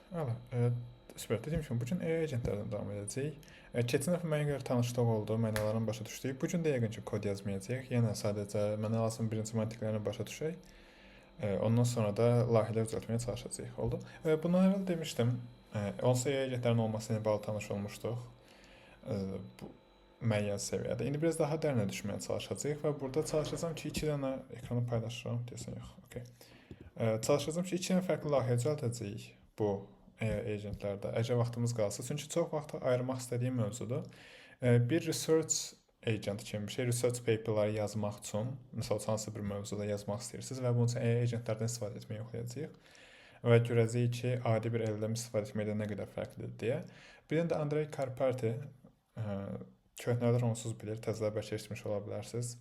Əla, süper. Dediyim kimi, bu gün AI agentlərdən davam edəcəyik. Keçən dəfə mənə görə tanışlıq oldu, mənalarını başa düşdük. Bu gün də yəqin ki, kod yazmayacağıq. Yenə sadəcə mənə lazım birinci mantıqlarını başa düşək. Ondan sonra da layihələr düzəltməyə çalışacağıq. Oldu? Bundan əvvəl demişdim, onsuz AI agentlərin olması ilə bağlı tanış olmuşduq. Bu müəyyən səviyyədə. İndi biraz daha dərinə düşməyə çalışacağıq və burada çalışacağam ki, iki dənə ekranı paylaşıram, desən yox. Okay. Çalışacağam ki, iki dənə fərqli layihə düzəltəcəyik bu agentlərdə. Əgər vaxtımız qalsa, çünki çox vaxt ayırmaq istədiyim mövzudur. Bir research agent kimi bir şey, research paperları yazmaq üçün, məsəl hansı bir mövzuda yazmaq istəyirsiniz və bunun üçün AI agentlərdən istifadə etməyi yoxlayacağıq və görəcəyik ki, adi bir LLM istifadə etməkdən nə qədər fərqlidir deyə. Bir də Andrey Karpati köhnələr onsuz bilir, təzələr bəlkə eşitmiş ola bilərsiniz.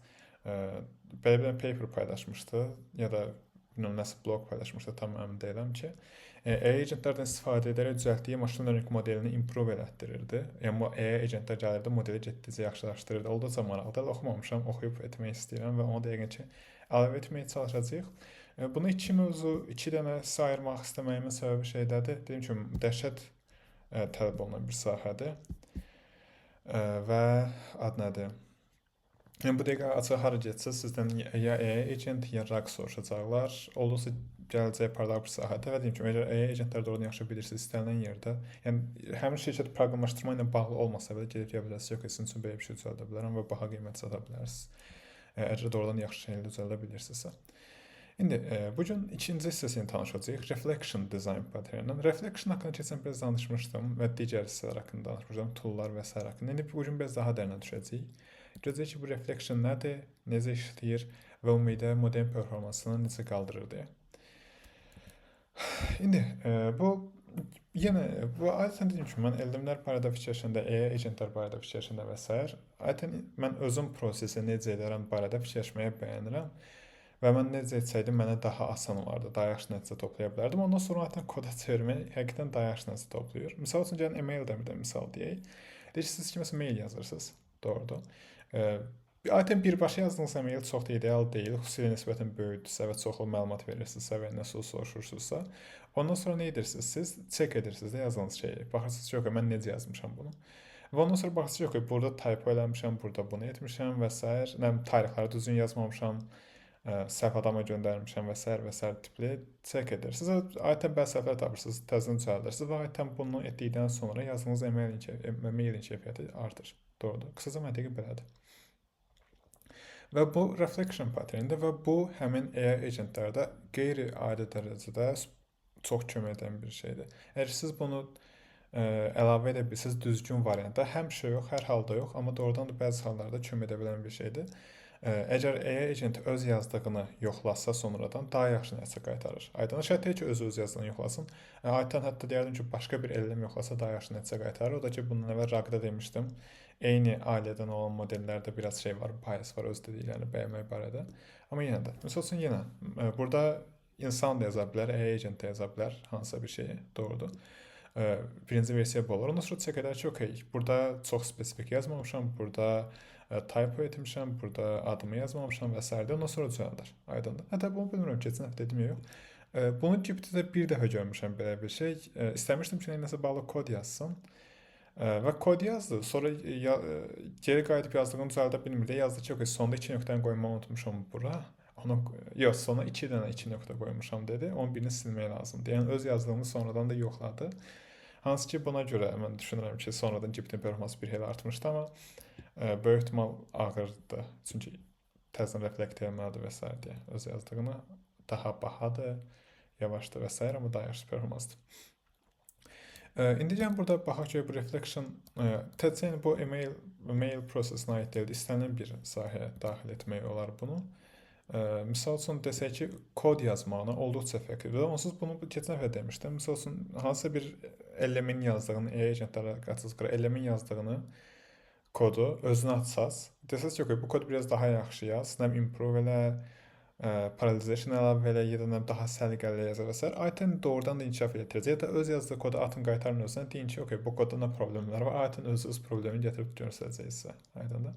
Belə bir paper paylaşmışdı ya da bilmirəm nəsə blog paylaşmışdı, tam əmin deyiləm ki, AI agentlərdən istifadə edərək düzəltdiyi maşın learning modelini improve elətdirirdi. Yəni bu AI agentlər gəlirdi, modeli getdikcə yaxşılaşdırırdı. Olduqca maraqlıdır. Oxumamışam, oxuyub etmək istəyirəm və onu da yəqin ki, əlavə etməyə çalışacağıq. Bunu iki mövzu, iki dənə ayırmaq istəməyimin səbəbi şeydədir. Dediyim kimi, dəhşət tələb olunan bir sahədir. Və ad nədir? Yəni bu dəqiqə açıq hara getsə sizdən ya AI agent, ya RAG soruşacaqlar. Olduqca gələcək parlaq bir sahədə və deyim ki, əgər AI agentlər doğrudan yaxşı bilirsiniz, istənilən yerdə, yəni həmin şirkət proqramlaşdırma ilə bağlı olmasa belə gedib deyə bilərsiniz, yox, sizin üçün belə bir şey düzəldə bilərəm və baha qiymət sata bilərsiniz. Əgər doğrudan yaxşı şeylə düzəldə bilirsinizsə. İndi bu gün ikinci hissəsini tanışacağıq. Reflection design paternindən. Reflection haqqında keçən biraz danışmışdım və digər hissələr haqqında danışmışdım, toollar və s. haqqında. İndi bu gün biraz daha dərinə düşəcəyik. Görəcəyik ki, bu reflection nədir, necə işləyir və ümumiyyətlə model performansını necə qaldırır deyə. İndi bu yenə bu adətən dediyim kimi, mən LLM-lər barədə fikirləşəndə, AI agentlər barədə fikirləşəndə və s. adətən mən özüm prosesi necə edərəm barədə fikirləşməyə bəyənirəm. Və mən necə etsəydim mənə daha asan olardı, daha yaxşı nəticə toplaya bilərdim. Ondan sonra zaten koda çevirmək həqiqətən daha yaxşı nəticə toplayır. Misal üçün gəlin e-maildən bir də misal deyək. Deyirsiniz ki, məsələn mail yazırsınız. Doğrudur. Adətən birbaşa yazdığınız e-mail çox da ideal deyil. Xüsusilə nisbətən böyükdürsə və çoxlu məlumat verirsinizsə və nəsə soruşursunuzsa, ondan sonra nə edirsiniz? Siz check edirsiniz də yazdığınız şeyi. Baxırsınız ki, yox, mən necə yazmışam bunu. Və ondan sonra baxırsınız ki, burada typo eləmişəm, burada bunu etmişəm və s. Tarixləri düzgün yazmamışam, səhv adama göndərmişəm və s. tipli check edirsiniz. Adətən bəzi səhvlər tapırsınız, təzədən düzəldirsiniz və adətən bunu etdikdən sonra yazdığınız mailin keyfiyyəti artır. Doğrudur. Qısaca məntiqi belədir. Və bu reflection patternidir və bu həmin AI agentlərdə qeyri-adi dərəcədə çox kömək edən bir şeydir. Əgər siz bunu əlavə edə bilirsiniz düzgün variantda, həmişə yox, hər halda yox, amma doğrudan da bəzi hallarda kömək edə bilən bir şeydir. Əgər AI agent öz yazdığını yoxlasa sonradan daha yaxşı nəticə qaytarır. Aydın şərt deyil ki, öz yazdığını yoxlasın. Aydın hətta deyərdim ki, başqa bir LLM yoxlasa daha yaxşı nəticə qaytarır. O da ki, bundan əvvəl RAG-da demişdim. Eyni ailədən olan modellərdə biraz şey var, bias var öz dediklərini bəyənmək barədə. Amma yenə də, məsəl üçün yenə burada insan da yaza bilər, AI agent da yaza bilər hansısa bir şeyi, doğrudur. Birinci versiya bu olur. Ondan sonra check edər ki, okey, burada çox spesifik yazmamışam, burada typo etmişəm, burada adımı yazmamışam və s. Ondan sonra düzəldir. Aydındır. Hətta bunu bilmirəm, keçən həftə dedim yox. Bunu GPT-də bir dəfə görmüşəm belə bir şey. İstəmişdim ki, nəsə bağlı kod yazsın. Və kod yazdı. Sonra geri qayıdıb yazdığını düzəldə bilmirdi. Yazdı ki, okey, sonda 2 nöqtəni qoymağı unutmuşam bura. Yox, sona 2 dənə 2 nöqtə qoymuşam dedi. Onun birini silmək lazımdır. Yəni öz yazdığımı sonradan da yoxladı. Hansı ki, buna görə mən düşünürəm ki, sonradan GPT-nin performansı bir xeyli artmışdı, amma böyük ehtimal ağırdı. Çünki təzədən reflekt etməlidir və s. deyə. Öz yazdığını daha bahadır, yavaşdır və s. amma daha yaxşı performansdır. İndi gəlin burada baxaq ki, bu reflection təkcə bu email prosesinə aid deyil, istənilən bir sahəyə daxil etmək olar bunu. Misal üçün desək ki, kod yazmağına olduqca fərqlidir. Onsuz bunu keçən dəfə demişdim. Misal üçün hansısa bir LLM-in yazdığını, AI agentlərə qaçırıq, LLM-in yazdığını kodu özünə atsaz, desəz ki, bu kod biraz daha yaxşı yaz, nə improve elə, parallelization əlavə elə, ya da daha səliqəli yazar və s. Ayətən doğrudan da inkişaf etdirəcək. Ya da öz yazdığı kodu atın qaytarın özünə, deyin ki, bu kodda nə problemlər var. Ayətən öz problemi gətirib göstərəcək sizə. Aydındır.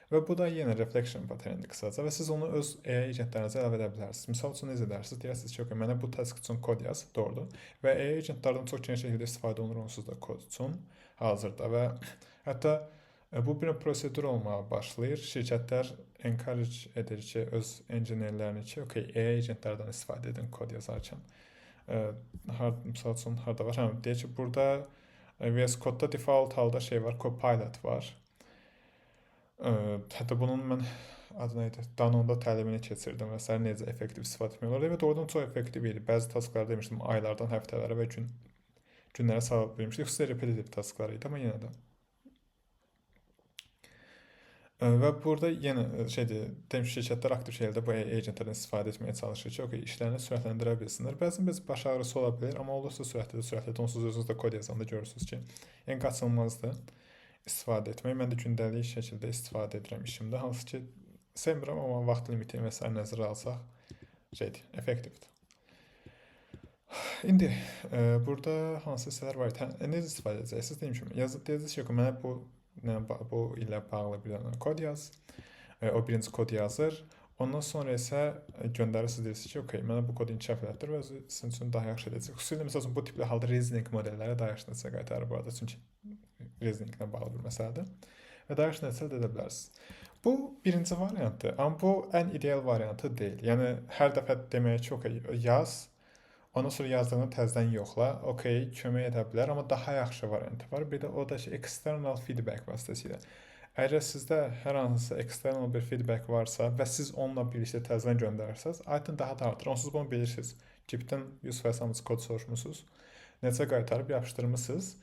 Və bu da yenə reflection patternidir qısaca və siz onu öz AI agentlərinizə əlavə edə bilərsiniz. Misal üçün necə edərsiniz? Deyərsiniz ki, okay, mənə bu task üçün kod yaz, doğrudur. Və AI agentlərdən çox geniş şəkildə istifadə olunur onsuz da kod üçün hazırda və hətta bu bir prosedur olmağa başlayır. Şirkətlər encourage edir ki, öz engineerlərini ki, okay, AI agentlərdən istifadə edin kod yazarkən. Misal üçün harda var? Hə, deyək ki, burada VS Code'da default halda şey var, Copilot var. Hətta bunun mən adı neydi? Danonda təlimini keçirdim və sair necə effektiv istifadə etmək olar və doğrudan çox effektiv idi. Bəzi tasklar demişdim aylardan həftələrə və günlərə sala bilmişdik. Xüsusilə repetitiv tasklar idi, amma yenə də. Və burada yenə şeydir, demiş şirkətlər aktiv şəkildə bu agentlərdən istifadə etməyə çalışır ki, okay, işlərini sürətləndirə bilsinlər. Bəzən baş ağrısı ola bilər, amma olursa sürətli onsuz özünüz də kod yazanda görürsünüz ki, yəni qaçılmazdır istifadə etmək. Mən də gündəlik şəkildə istifadə edirəm işimdə, hansı ki sevmirəm, amma vaxt limiti və s. nəzərə alsaq şeydir, effektivdir. İndi burada hansı hissələr var idi? Necə istifadə edəcəksiniz? Deyim kimi, deyəcəksiniz ki, mənə bu ilə bağlı bir dənə kod yaz. O birinci kod yazır. Ondan sonra isə göndərirsiniz, deyirsiniz ki, okay, mənə bu kodu inkişaf elətdir və sizin üçün daha yaxşı edəcək. Xüsusilə məsəl üçün bu tipli halda reasoning modelləri daha yaxşı nəticə qaytarır bu arada, çünki reasoninglə bağlı bir məsələdir və daha yaxşı nəticə əldə edə bilərsiniz. Bu birinci variantdır, amma bu ən ideal variantı deyil. Yəni hər dəfə demək ki, okay, yaz, ondan sonra yazdığını təzədən yoxla, okay, kömək edə bilər, amma daha yaxşı variantı var. Bir də o da ki, external feedback vasitəsilə. Əgər sizdə hər hansısa external bir feedback varsa və siz onunla birlikdə təzədən göndərirsiniz, ayətən daha da artır. Onsuz bunu bilirsiniz. Cipdən 100% kod soruşmusunuz. Necə qaytarıb yapışdırmısınız.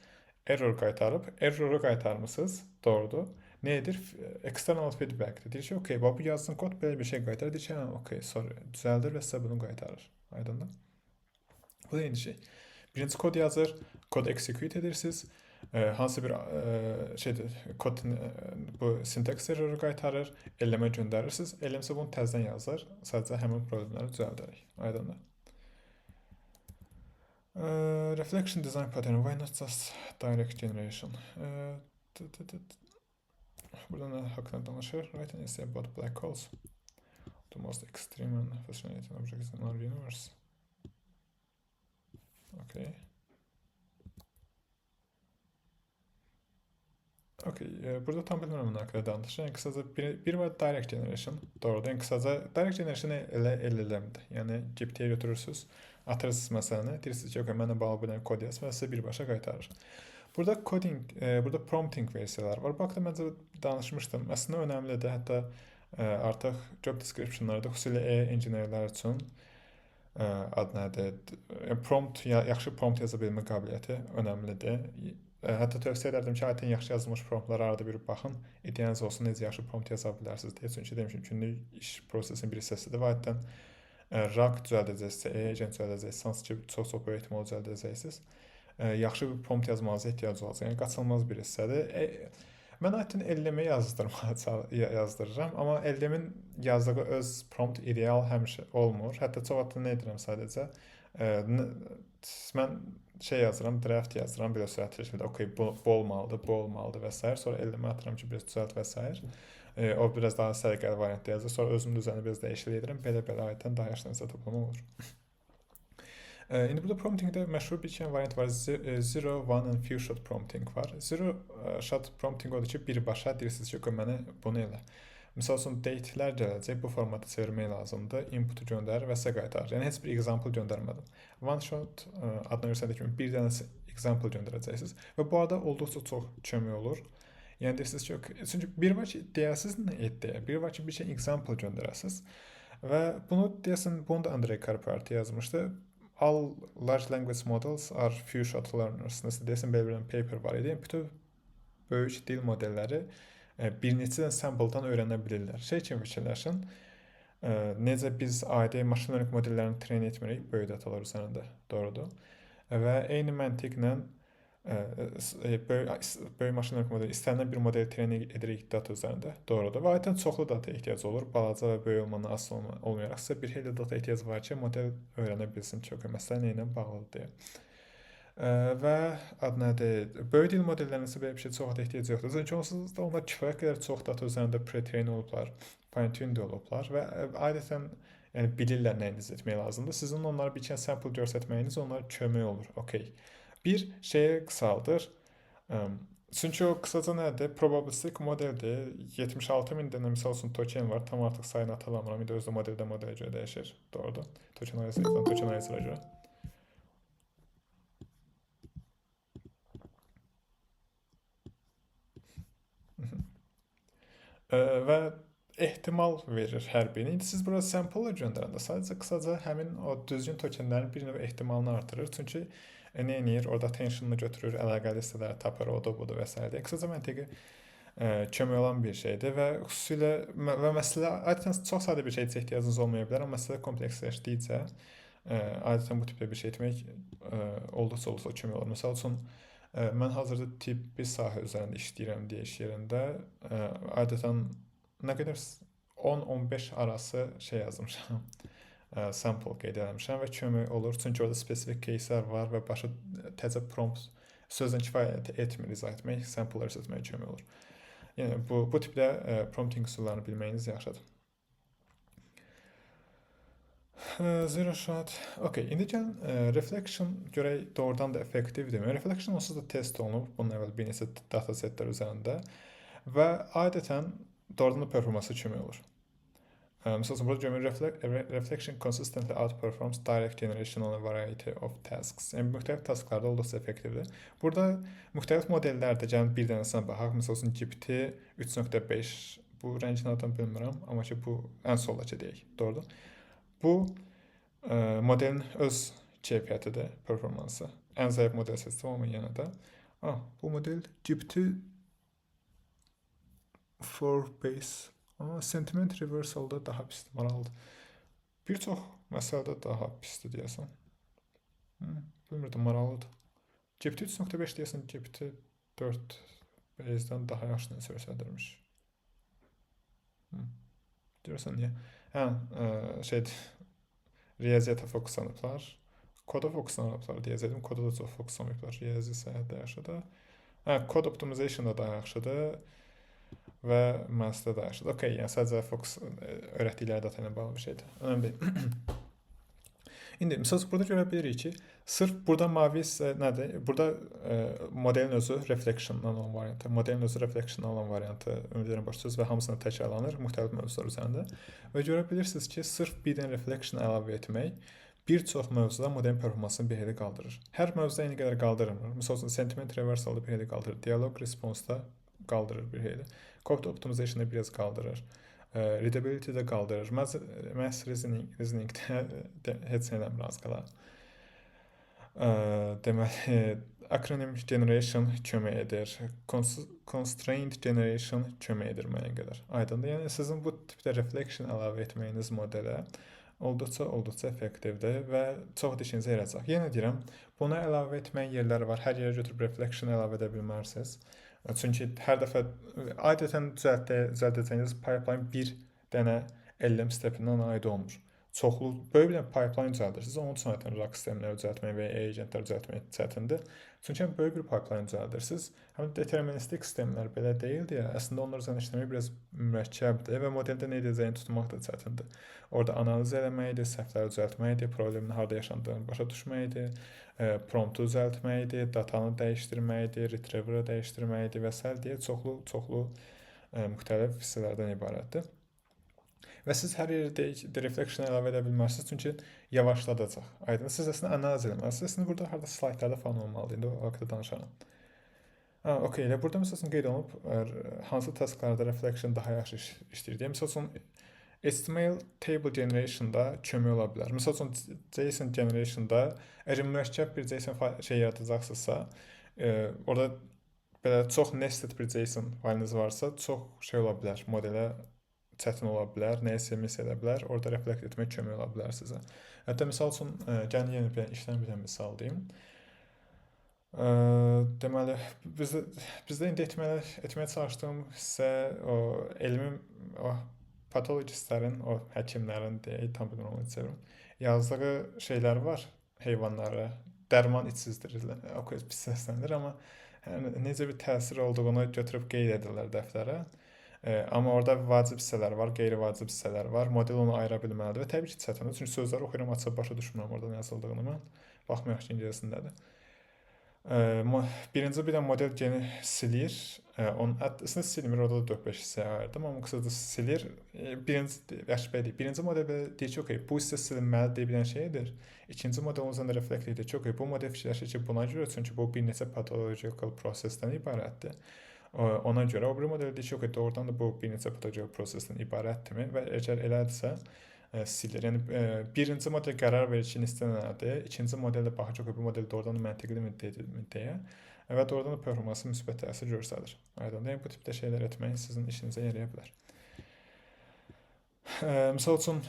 Error qaytarıb, erroru qaytarmısınız. Doğrudur. Nə edir? External feedback. Deyir ki, okay, bu yazdığın kod belə bir şey qaytarır. Deyir ki, okay, sorry, düzəldir və sizə bunu qaytarır. Aydındır? Bu da eyni şey. Birinci kod yazır, kod execute edirsiniz. Hansı bir şeydir, kod bu syntax erroru qaytarır, eləmə göndərirsiniz. Eləmsə bunu təzədən yazır. Sadəcə həmin problemləri düzəldərək. Aydındır? Reflection design pattern, why not just direct generation? Burada nə haqqında danışır? Write an essay about black holes. The most extreme and fascinating objects in our universe. Okay. Okay, burada tam bilmirəm nə haqqında danışır. Yəni qısaca bir var direct generation. Doğrudur. Yəni qısaca direct generation elə LLM-dir. Yəni GPT-yə götürürsüz, atırırsınız məsələni, deyirsiniz ki, okay, mənə bağlı bir kod yaz və sizə birbaşa qaytarır. Burada coding, burada prompting versiyaları var. Bax da məncə danışmışdım. Əslində önəmlidir. Hətta artıq job description-larda xüsusilə AI engineerlər üçün adı nədir? Yaxşı prompt yaza bilmə qabiliyyəti önəmlidir. Hətta tövsiyə edərdim ki, ayətən yaxşı yazılmış promptlara arada bir baxın. İdeyanız olsun, necə yaxşı prompt yaza bilərsiniz deyə. Çünki demişim, günlük iş prosesinin bir hissəsidir və ayətən RAG düzəldəcəksə, AI agent düzəldəcəksə, hansı ki, çox böyük ehtimal düzəldəcəksiniz. Yaxşı bir prompt yazmanıza ehtiyac olacaq. Yəni qaçılmaz bir hissədir. Mən ayətən LLM-ə yazdırıram, amma LLM-in yazdığı öz prompt ideal həmişə olmur. Hətta çox vaxt nə edirəm sadəcə? Mən yazıram, draft yazıram, bir sürətli şəkildə, okay, bu olmalıdır və s. Sonra LLM-ə atıram ki, biraz düzəlt və s. O biraz daha səliqəli variantda yazır. Sonra özümün üzərinə biraz dəyişiklik edirəm. Belə ayətən daha yaxşı nəsə toplama olur. İndi burada promptingdə məşhur bir iki variant var. Zero, one and few shot prompting var. Zero shot prompting odur ki, birbaşa deyirsiniz ki, mənə bunu elə. Misal üçün date'lər gələcək, bu formata çevirmək lazımdır. Input-u göndərir və sizə qaytarır. Yəni heç bir example göndərmədim. One shot adına göstərdiyi kimi bir dənə example göndərəcəksiniz və bu arada olduqca çox kömək olur. Yəni deyirsiniz ki, çünki bir var ki, deyəsiniz nə iddia, bir var ki, bir şey example göndərəsiniz və bunu deyəsən, bunu da Andrei Karpati yazmışdı. All large language models are few shot learners. Nəsə deyəsən, belə bir paper var idi. Bütün böyük dil modelləri bir neçə sample-dan öyrənə bilirlər. Şey kimi fikirləşin, necə biz adi machine learning modellərini treyn etmirik böyük datalar üzərində, doğrudur. Və eyni məntiqlə böyük machine learning modeli istənilən bir modeli treyn edirik data üzərində, doğrudur. Və ayətən çoxlu data ehtiyac olur, balaca və böyük olmanın asılı olmayaraq sizə bir xeyli data ehtiyac var ki, model öyrənə bilsin ki, məsələ ilə bağlıdır deyə. Və adı nədir? Böyük dil modellərinin isə belə bir şey çox da ehtiyac yoxdur. Çünki onsuz da onlar kifayət qədər çox data üzərində pre-train olublar, fine-tune olublar və adətən yəni bilirlər nə iniz etmək lazımdır. Sizin onlara bir iki sample göstərməyiniz onlara kömək olur. Okay. Bir şeyə qısaldır. Çünki o qısaca nədir? Probabilistik modeldir. 76.000 dənə misal üçün token var. Tam artıq sayını hatırlamıram. Bir də özü də modeldən modelə görə dəyişir. Doğrudur. Tokenize'a görə. Və ehtimal verir hər birini. İndi siz bura sample göndərəndə sadəcə qısaca həmin o düzgün tokenlərin bir növ ehtimalını artırır. Çünki nə edir? Orada attention'ını götürür, əlaqəli hissələri tapır, odur budur və s. Qısaca məntiqi kömək olan bir şeydir və xüsusilə və məsələ adətən çox sadə bir şeyə ehtiyacınız olmaya bilər, amma məsələ kompleksləşdikcə adətən bu tipdə bir şey etmək olduqca kömək olur. Məsəl üçün mən hazırda tibbi sahə üzərində işləyirəm deyə iş yerində. Adətən nə qədər 10-15 arası şey yazmışam. Sample qeyd etmişəm və kömək olur. Çünki orada spesifik кейslər var və başa təzə prompt sözlə kifayət etmir izah etmək, sample'ları seçməyə kömək olur. Yəni bu tipdə prompting üsullarını bilməyiniz yaxşıdır. Zero shot. Okay, indi gəlin reflection görək doğrudan da effektivdirmi? Reflection onsuz da test olunub bunun əvvəl bir neçə datasetlər üzərində və adətən doğrudan da performansı kömək olur. Misal üçün, burada görmür, reflection consistently outperforms direct generation on a variety of tasks. Yəni, müxtəlif tasklarda olduqca effektivdir. Burada müxtəlif modellərdə gəlin bir dənəsinə baxaq. Misal üçün, GPT 3.5, bu rəngini adını bilmirəm, amma ki, bu ən soldakı deyək, doğrudur. Bu modelin öz keyfiyyətidir, performansı. Ən zəif model seçdim, amma yenə də. Bu model GPT 4 base. Amma sentiment reversal'da daha pisdir, maraqlıdır. Bir çox məsələdə daha pisdir deyəsən. Bilmirdim, maraqlıdır. GPT 3.5 deyəsən GPT 4 base'dən daha yaxşı nəsə göstərdirmiş. Görürsən niyə? Şeydir, riyaziyyata fokuslanıblar. Koda fokuslanıblar deyəcəkdim. Koda da çox fokuslanıblar. Riyazi səhətdə yaxşıdır. Code optimization da daha yaxşıdır. Və master da yaxşıdır. Okay, yəni sadəcə fokus öyrətdikləri data ilə bağlı bir şeydir. Önəmli deyil. İndi misal burada görə bilirik ki, sırf burada mavi isə nədir? Burada modelin özü reflection-dan olan variantı, modelin özü reflection-dan olan variantı ümid edirəm başlayacağız və hamısına təkrarlanır müxtəlif mövzular üzərində. Və görə bilirsiniz ki, sırf bir dənə reflection əlavə etmək bir çox mövzuda modelin performansını bir heli qaldırır. Hər mövzuda eyni qədər qaldırmır. Misal üçün, sentiment reversal'da bir heli qaldırır, dialog response-da qaldırır bir heli. Code optimization-da biraz qaldırır. Readability-də qaldırır. Mass reasoning-də heç nədən razı qalar. Deməli, acronym generation kömək edir. Constraint generation kömək edir mənə qədər. Aydındır. Yəni sizin bu tipdə reflection əlavə etməyiniz modelə olduqca effektivdir və çox dişinizə yarayacaq. Yenə deyirəm, buna əlavə etməyin yerləri var. Hər yerə götürüb reflection əlavə edə bilmərsiniz. Çünki hər dəfə adətən düzəldəcəyiniz pipeline bir dənə LM stepindən aid olmur. Çoxlu, böyük bir pipeline düzəldirsiniz, onun üçün zaten RAG sistemləri düzəltmək və agentlər düzəltmək çətindir. Çünki böyük bir pipeline düzəldirsiniz. Həm deterministik sistemlər belə deyildi ya, əslində onlar üzərində işləmək biraz mürəkkəbdir və modeldə nə edəcəyini tutmaq da çətindir. Orada analiz eləməkdir, səhvləri düzəltməkdir, problemin harda yaşandığını başa düşməkdir, promptu düzəltməkdir, datanı dəyişdirməkdir, retriever'ı dəyişdirməkdir və s. deyə çoxlu müxtəlif hissələrdən ibarətdir. Və siz hər yerdə reflection əlavə edə bilmərsiniz, çünki yavaşladacaq. Aydın, siz əslində analiz eləməlisiniz. Əslində burada harda slaytlarda falan olmalıdır. İndi o haqqda danışaram. Okay, elə burada məsəl üçün qeyd olunub, hansı tasklarda reflection daha yaxşı işləyir deyə. Məsəl üçün, HTML table generation'da kömək ola bilər. Məsəl üçün, JSON generation'da əgər mürəkkəb bir JSON şey yaradacaqsınızsa, orada belə çox nested bir JSON faylınız varsa, çox şey ola bilər, modelə çətin ola bilər, nəyisə miss edə bilər, orada reflekt etmək kömək ola bilər sizə. Hətta misal üçün, gəlin yeni bir işləm bir misal deyim. Deməli, bizdə indi etməyə çalışdığım hissə o elmin, o patologistlərin, o həkimlərin deyək, tam bilmirəm onu çevirim, yazdığı şeylər var, heyvanları, dərman içsizdir. Okey, pis səslənir, amma yəni, necə bir təsir olduğunu götürüb qeyd edirlər dəftərə. Amma orada vacib hissələr var, qeyri-vacib hissələr var. Model onu ayıra bilməlidir və təbii ki, çətindir. Çünki sözləri oxuyuram, açıb başa düşmürəm oradan yazıldığını mən. Baxmayaq ki, ingiliscəsindədir. Birinci bir də model geni silir. Onun əslində silmir, orada da 4-5 hissəyə ayırdım, amma qısaca silir. Birinci model deyir ki, okey, bu hissə silinməli deyə bilən şeydir. İkinci model onun üzərində reflekt edir ki, okey, bu model fikirləşir ki, buna görə, çünki bu bir neçə patological prosesdən ibarətdir. Ona görə o bir model deyir ki, okey, doğrudan da bu bir neçə patological prosesdən ibarətdirmi və əgər elədirsə, silir. Yəni birinci model qərar verir ki, neçə nədir. İkinci model də baxır ki, bu model doğrudan da məntiqlimi deyə və doğrudan da performansı müsbət təsir göstərir. Aydındır. Yəni bu tipdə şeylər etmək sizin işinizə yaraya bilər. Misal üçün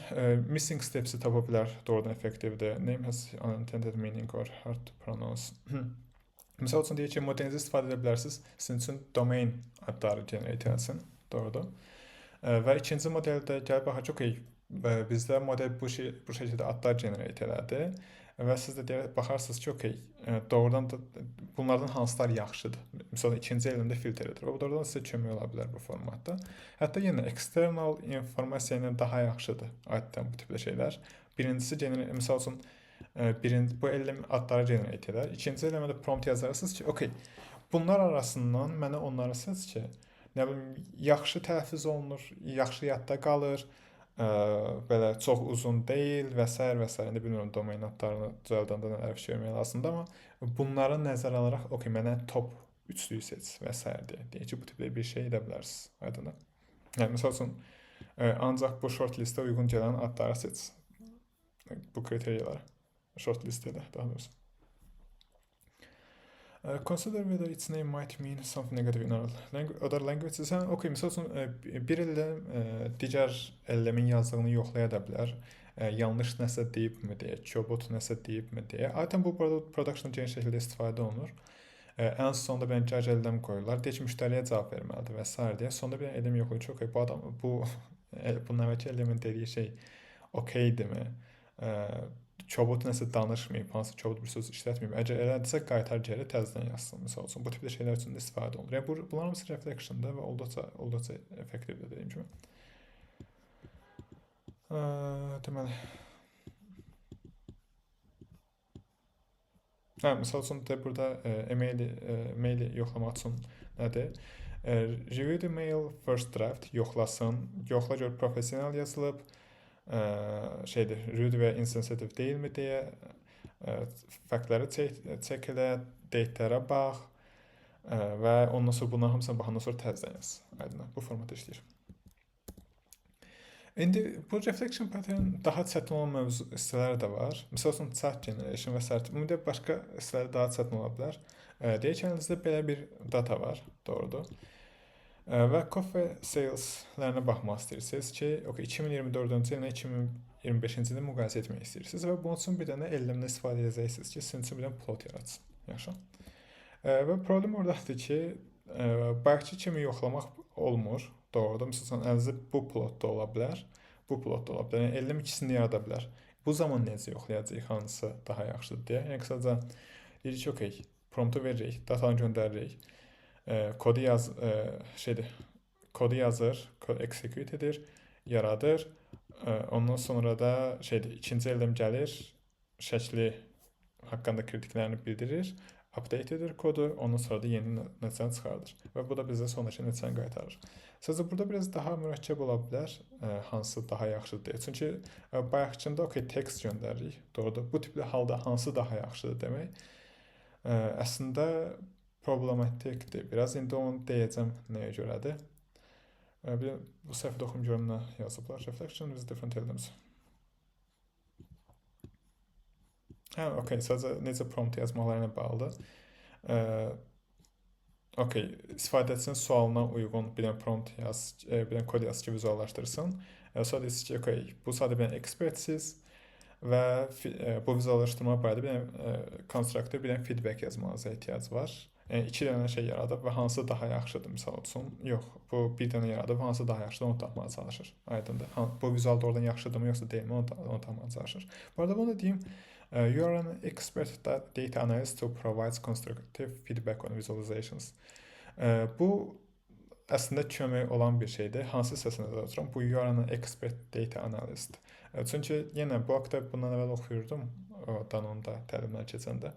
missing steps'i tapa bilər, doğrudan effektivdir. Name has unintended meaning or hard to pronounce. Misal üçün deyək ki, modelinizi istifadə edə bilərsiniz, sizin üçün domain adları generate etsin, doğrudur. Və ikinci modeldə gəlib baxaq, okey, bizdə model bu şəkildə adlar generate elədi və siz də baxarsınız ki, okey, doğrudan da bunlardan hansılar yaxşıdır. Məsələn, ikinci elimdə filtr edir. O doğrudan sizə kömək ola bilər bu formatda. Hətta yenə external informasiya ilə daha yaxşıdır adətən bu tipdə şeylər. Birincisi misal üçün bu elim adları generate edər. İkinci eləmədə prompt yazarsınız ki, okey, bunlar arasından mənə onları seç ki, nə bilim, yaxşı təhfiz olunur, yaxşı yadda qalır, belə çox uzun deyil və s. və s. İndi bilmirəm, domain adlarını düzəldəndə nələr fikirləmək lazımdır, amma bunları nəzərə alaraq, okey, mənə top 3-lüyü seç və s. deyək ki, bu tipdə bir şey edə bilərsiniz. Aydındır. Yəni, misal üçün, ancaq bu short listə uyğun gələn adları seç. Bu kriteriyaları. Short listədə, daha doğrusu. Consider whether its name might mean something negative in other languages. Okay, misal üçün bir ellem digər ellemin yazdığını yoxlaya da bilər. Yanlış nəsə deyibmi deyə, kobot nəsə deyibmi deyə. Adətən bu production geniş şəkildə istifadə olunur. Ən sonda bir gərc ellem qoyurlar. Deyək ki, müştəriyə cavab verməlidir və s. deyə. Sonda bir ellem yoxlayır ki, okay, bu adam bunun əvvəlki ellemin dediyi şey okeydirmi? Kobot nəsə danışmayıb, hansı kobot bir söz işlətməyib. Əgər elədirsə, qaytar geri təzədən yazsın, misal üçün. Bu tipdə şeylər üçün də istifadə olunur. Yəni, bunlar hamısı reflection'da və olduqca effektivdir, deyim kimi. Deməli. Misal üçün də burada maili yoxlamaq üçün nədir? Review the mail first draft, yoxlasın. Yoxla gör professional yazılıb. Rude və insensitive deyilmi deyə faktları çək elə, datelərə bax və ondan sonra bunların hamısına baxandan sonra təzədən yaz. Aydın, bu formatda işləyir. İndi bu reflection pattern daha çətin olan hissələri də var. Misal üçün chat generation və s. Ümumiyyətlə başqa hissələri daha çətin ola bilər. Deyək ki, əlinizdə belə bir data var, doğrudur. Və coffee saleslərinə baxmaq istəyirsiniz ki, 2024-cü ilə 2025-ci ili müqayisə etmək istəyirsiniz və bunun üçün bir dənə ellimdən istifadə edəcəksiniz ki, sizin üçün bir dənə plot yaratsın. Yaxşı. Və problem oradadır ki, bayaqki kimi yoxlamaq olmur. Doğrudur. Məsələn, əlinizdə bu plotda ola bilər, bu plotda ola bilər. Yəni, ellim ikisini yarada bilər. Bu zaman necə yoxlayacaq, hansı daha yaxşıdır deyə. Yəni, qısaca deyirik ki, okey, promptu veririk, datanı göndəririk. Kodu yazır, kod execute edir, yaradır. Ondan sonra da ikinci ellim gəlir, şəkli haqqında kritiklərini bildirir, update edir kodu, ondan sonra da yeni nəticəni çıxardır. Və bu da bizə sonraki nəticəni qaytarır. Sadəcə burada biraz daha mürəkkəb ola bilər, hansı daha yaxşıdır deyə. Çünki bayaqçında okey, text göndəririk, doğrudur. Bu tipli halda hansı daha yaxşıdır demək əslində problematikdir. Biraz indi onu deyəcəm nəyə görədir. Bu səhvdə oxum görüm nə yazıblar. Reflection with different elements. Okey, sadəcə necə prompt yazmalarına bağlıdır. Okey, istifadəçinin sualına uyğun bir dənə prompt yaz, bir dənə kod yaz ki, vizuallaşdırsın. Sonra deyəsiniz ki, okey, bu sadə bir dənə ekspertsiz və bu vizuallaşdırma barədə bir dənə konstruktor, bir dənə feedback yazmanıza ehtiyac var. İki dənə şey yaradıb və hansı daha yaxşıdır, misal üçün. Yox, bu bir dənə yaradıb, hansı daha yaxşıdır, onu tapmağa çalışır. Aydındır. Bu vizual doğrudan yaxşıdırmı, yoxsa deyilmi, onu tapmağa çalışır. Bu arada bunu da deyim, You are an expert data analyst who provides constructive feedback on visualizations. Bu əslində kömək olan bir şeydir. Hansı hissəsində danışıram? Bu you are an expert data analyst. Çünki yenə bu haqda bundan əvvəl oxuyurdum Danonda təlimlər keçəndə.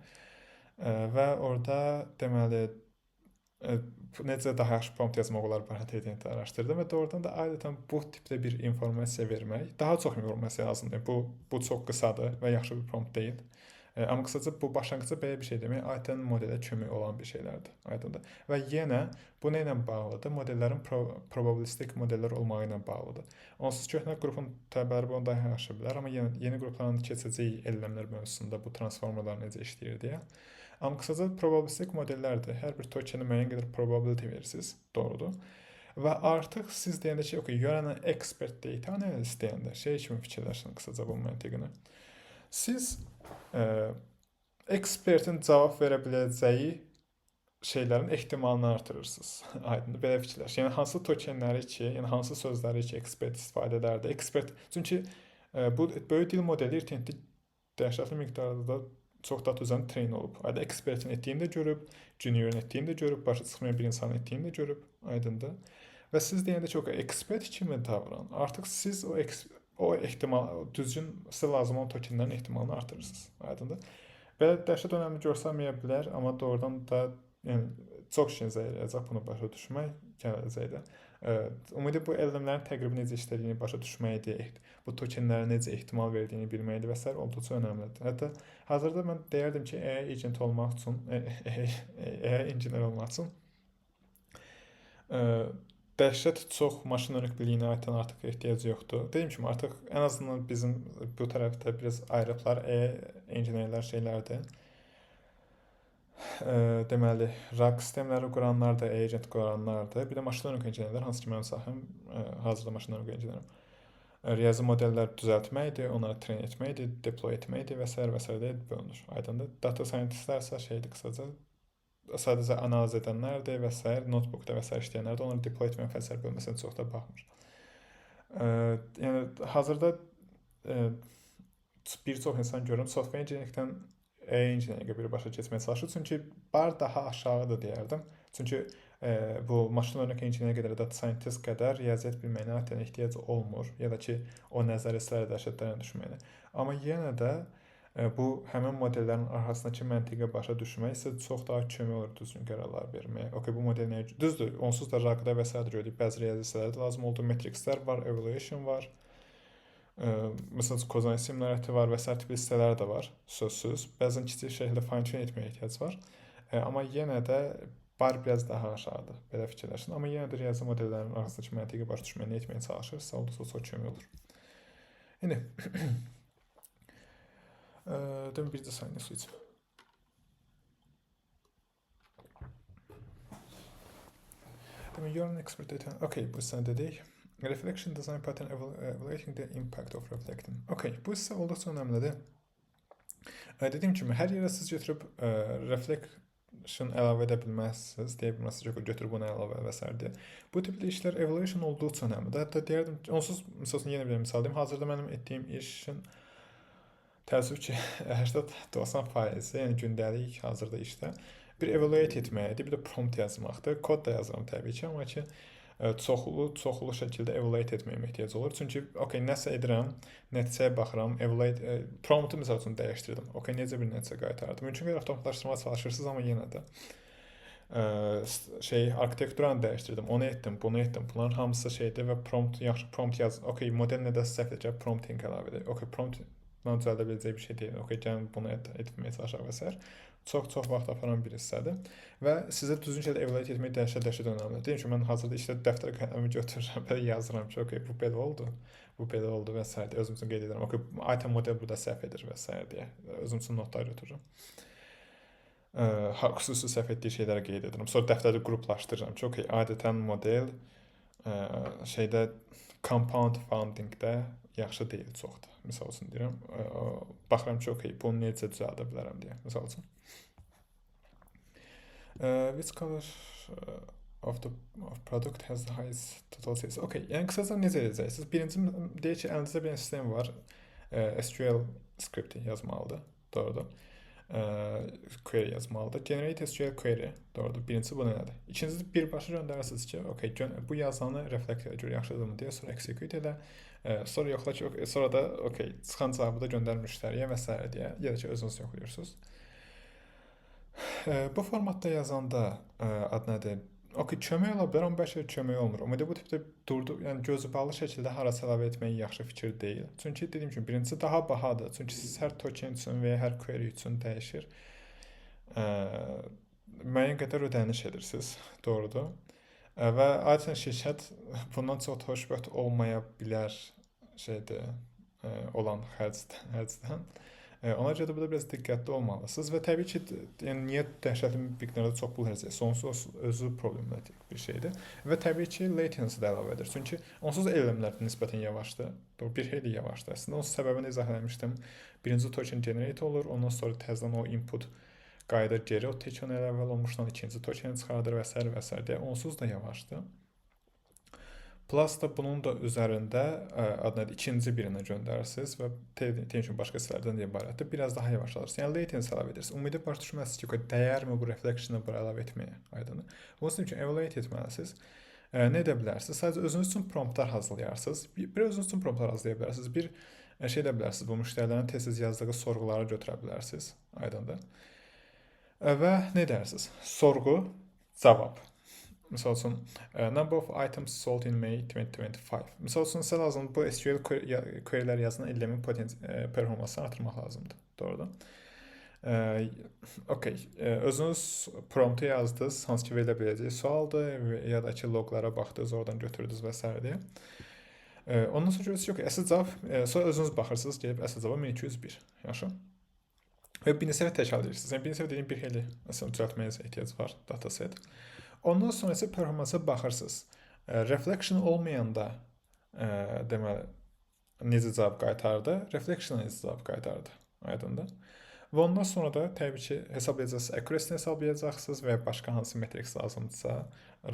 Və orada deməli necə daha yaxşı prompt yazmaq olar barədə araşdırdım və doğrudan da adətən bu tipdə bir informasiya vermək, daha çox informasiya lazımdır. Bu çox qısadır və yaxşı bir prompt deyil. Amma qısaca bu başlanğıcda belə bir şey demək adətən modelə kömək olan bir şeylərdir. Aydındır. Və yenə bu nə ilə bağlıdır? Modellərin probabilistik modellər olmağı ilə bağlıdır. Onsuz köhnə qrupun təbəri bunu daha yaxşı bilər, amma yeni qrupların keçəcəyi elləmlər mövzusunda bu transformerlar necə işləyir deyə. Amma qısaca probabilistik modellərdir. Hər bir tokenə müəyyən qədər probability verirsiniz, doğrudur. Və artıq siz deyəndə ki, okay, you are an expert data analyst deyəndə şey kimi fikirləşin qısaca bu məntiqini. Siz ekspertin cavab verə biləcəyi şeylərin ehtimalını artırırsınız. Aydındır, belə fikirləş. Yəni hansı tokenləri ki, yəni hansı sözləri ki, ekspert istifadə edərdi. Ekspert, çünki bu böyük dil modeli internetdə dəhşətli miqdarda çox data üzərində train olub. Aydın ekspertin etdiyini də görüb, juniorun etdiyini də görüb, başa çıxmayan bir insanın etdiyini də görüb. Aydındır. Və siz deyəndə ki, ekspert kimi davran. Artıq siz o ehtimal, düzgün sizə lazım olan tokenlərin ehtimalını artırırsınız. Aydındır. Belə dəhşət önəmli görsənməyə bilər, amma doğrudan da yəni çox işinizə yarayacaq bunu başa düşmək gələcəkdə. Ümumi bu elmlərin təqribi necə işlədiyini başa düşməkdir, bu tokenlərə necə ehtimal verdiyini bilməkdir və s. olduqca önəmlidir. Hətta hazırda mən deyərdim ki, AI agent olmaq üçün, AI engineer olmaq üçün dəhşət çox maşın öyrənmə biliyinə aidən artıq ehtiyac yoxdur. Dediyim kimi artıq ən azından bizim bu tərəfdə biraz ayrıqlar AI engineerlər şeylərdir. Deməli, RAG sistemləri quranlar da agent quranlardır. Bir də maşın öyrənmə engineerlər, hansı ki mənim sahəm hazırda maşın öyrənmə engineerim. Riyazi modellər düzəltməkdir, onları train etməkdir, deploy etməkdir və s. deyə bölünür. Aydındır. Data scientistlər isə şeydir qısaca, sadəcə analiz edənlərdir və s. notebookda və s. işləyənlərdir. Onları deploy etməyən fəlsəfi bölməsinə çox da baxmır. Yəni hazırda bir çox insan görürüm, software engineeringdən AI engineeringə birbaşa keçməyə çalışır. Çünki bar daha aşağıdır deyərdim. Çünki bu maşın öyrənmə engineerinə qədər, data scientist qədər riyaziyyat bilməyinə aidən ehtiyac olmur, ya da ki, o nəzəriyyətlərə dəhşətlərə düşməyinə. Amma yenə də bu həmin modellərin arxasındakı məntiqə başa düşmək isə çox daha kömək olur düzgün qərarlar verməyə. Okay, bu model nəyə düzdür? Onsuz da RAG-da və s. gördük. Bəzi riyaziyyatlar da lazım olduğu metrikslər var, evaluation var. Məsələn, kozan simülyatı var və s. tipli hissələr də var, sözsüz. Bəzən kiçik şəkildə fine-tune etməyə ehtiyac var. Amma yenə də bar biraz daha aşağıdır, belə fikirləşin. Amma yenə də riyazi modellərin arasındakı məntiqi başa düşməyə nə etməyə çalışırsa, olduqca çox kömək olur. İndi demin bir də saniyə su içim. Demin you're an expert data. Okay, bu sən dedik. Reflection design pattern evaluating the impact of reflecting. Okay, bu isə olduqca önəmlidir. Dediyim kimi, hər yerə siz götürüb reflection əlavə edə bilməzsiniz, deyə bilməzsiniz ki, götürüb bunu əlavə və s. deyə. Bu tipli işlər evaluation olduqca önəmlidir. Hətta deyərdim, onsuz, məsələn, yenə bir misal deyim, hazırda mənim etdiyim işin təəssüf ki, 80-90%, yəni gündəlik hazırda işdə bir evaluate etməkdir, bir də prompt yazmaqdır. Kod da yazıram təbii ki, amma ki, çoxlu şəkildə evaluate etməyə ehtiyac olur. Çünki, okay, nəsə edirəm, nəticəyə baxıram, promptu məsəl üçün dəyişdirdim. Okay, necə bir nəticə qaytardım. Mümkün qədər avtomatlaşdırmağa çalışırsınız, amma yenə də arxitekturanı dəyişdirdim, onu etdim, bunu etdim. Bunların hamısı şeydir və yaxşı prompt yaz. Okay, model nədə səhv edəcək, prompting əlavə edir. Okay, prompt düzəldə biləcək bir şey deyil. Okay, gəlin bunu etməyə çalışaq və s. Çox vaxt aparan bir hissədir və sizə düzgün şəkildə evaluate etmək dəhşət önəmlidir. Deyim ki, mən hazırda işdə dəftər qələmi götürürəm və yazıram ki, okay, bu belə oldu və s. Özüm üçün qeyd edirəm. Okay, item model burada səhv edir və s. deyə özüm üçün notlar götürürəm. Xüsusi səhv etdiyi şeyləri qeyd edirəm. Sonra dəftərdə qruplaşdırıram ki, okay, adətən model compound foundingdə yaxşı deyil çoxdur. Misal üçün deyirəm, baxıram ki, okay, bunu necə düzəldə bilərəm deyə, misal üçün. Which color of the product has the highest total sales? Okay, yəni qısaca necə edəcəksiniz? Birinci deyək ki, əlinizdə bir sistem var, SQL skripti yazmalıdır. Doğrudur. Query yazmalıdır. Generate SQL query. Doğrudur. Birincisi bu nədir? İkincisi birbaşa göndərirsiniz ki, okay, bu yazanı refleksiya görə yaxşıdırmı deyə, sonra execute elə. Sonra yoxla ki, sonra da okay, çıxan cavabı da göndər müştəriyə və s. deyə, ya da ki özünüz yoxlayırsınız. Bu formatda yazanda ad nədir? Okay, kömək ola bilər, amma bəlkə kömək olmur. Ümumiyyətlə bu tipdə yəni gözü bağlı şəkildə harasa əlavə etmək yaxşı fikir deyil. Çünki dediyim kimi birincisi daha bahadır. Çünki siz hər token üçün və ya hər query üçün dəyişir. Müəyyən qədər ödəniş edirsiniz. Doğrudur. Və adətən şirkət bundan çox xoşbəxt olmaya bilər olan xərcdən. Ona görə də burada biraz diqqətli olmalısınız və təbii ki, yəni niyə dəhşətli miqdarda çox pul harcayırsınız? Onsuz özü problematik bir şeydir və təbii ki, latency də əlavə edir. Çünki onsuz elmlər nisbətən yavaşdır. Bir xeyli yavaşdır. Əslində onun səbəbini izah etmişdim. Birinci token generate olur, ondan sonra təzədən o input qayıdır geri, o token əvvəl olmuşdan ikinci token çıxardır və s. deyə onsuz da yavaşdır. Plus da bunun da üzərində adına ikinci birinə göndərirsiniz və tension başqa sırlardan ibarətdir. Biraz daha yavaşladırsınız. Yəni latency əlavə edirsiniz. Ümumiyyətlə başa düşməlisiniz ki, dəyərmi bu reflection'ı bura əlavə etməyə? Aydın. Bunun üçün evaluate etməlisiniz. Nə edə bilərsiniz? Sadəcə özünüz üçün promptlar hazırlayarsınız. Bir özünüz üçün promptlar hazırlaya bilərsiniz. Bir şey edə bilərsiniz. Bu müştərilərin tez-tez yazdığı sorğuları götürə bilərsiniz. Aydındır. Və nə edərsiniz? Sorğu, cavab. Misal üçün, number of items sold in May 2025. Misal üçün, sizə lazım bu SQL querylər yazılan elləmin performansını artırmaq lazımdır. Doğrudur. Okay. Özünüz promptu yazdınız, hansı ki verilə biləcək sualdır ya da ki loglara baxdınız, oradan götürdünüz və s. deyə. Ondan sonra görürsünüz ki, əsl cavab, sonra özünüz baxırsınız, gəlib əsl cavab 1201. Yaxşı. Və bir neçə təkrar edirsiniz. Yəni bir neçə dediyim bir xeyli düzəltməyə ehtiyac var, dataset. Ondan sonra isə performansa baxırsınız. Reflection olmayanda deməli necə cavab qaytardı, reflection necə cavab qaytardı. Aydındır. Və ondan sonra da təbii ki, hesablayacaqsınız, accuracy hesablayacaqsınız və ya başqa hansı metriks lazımdırsa,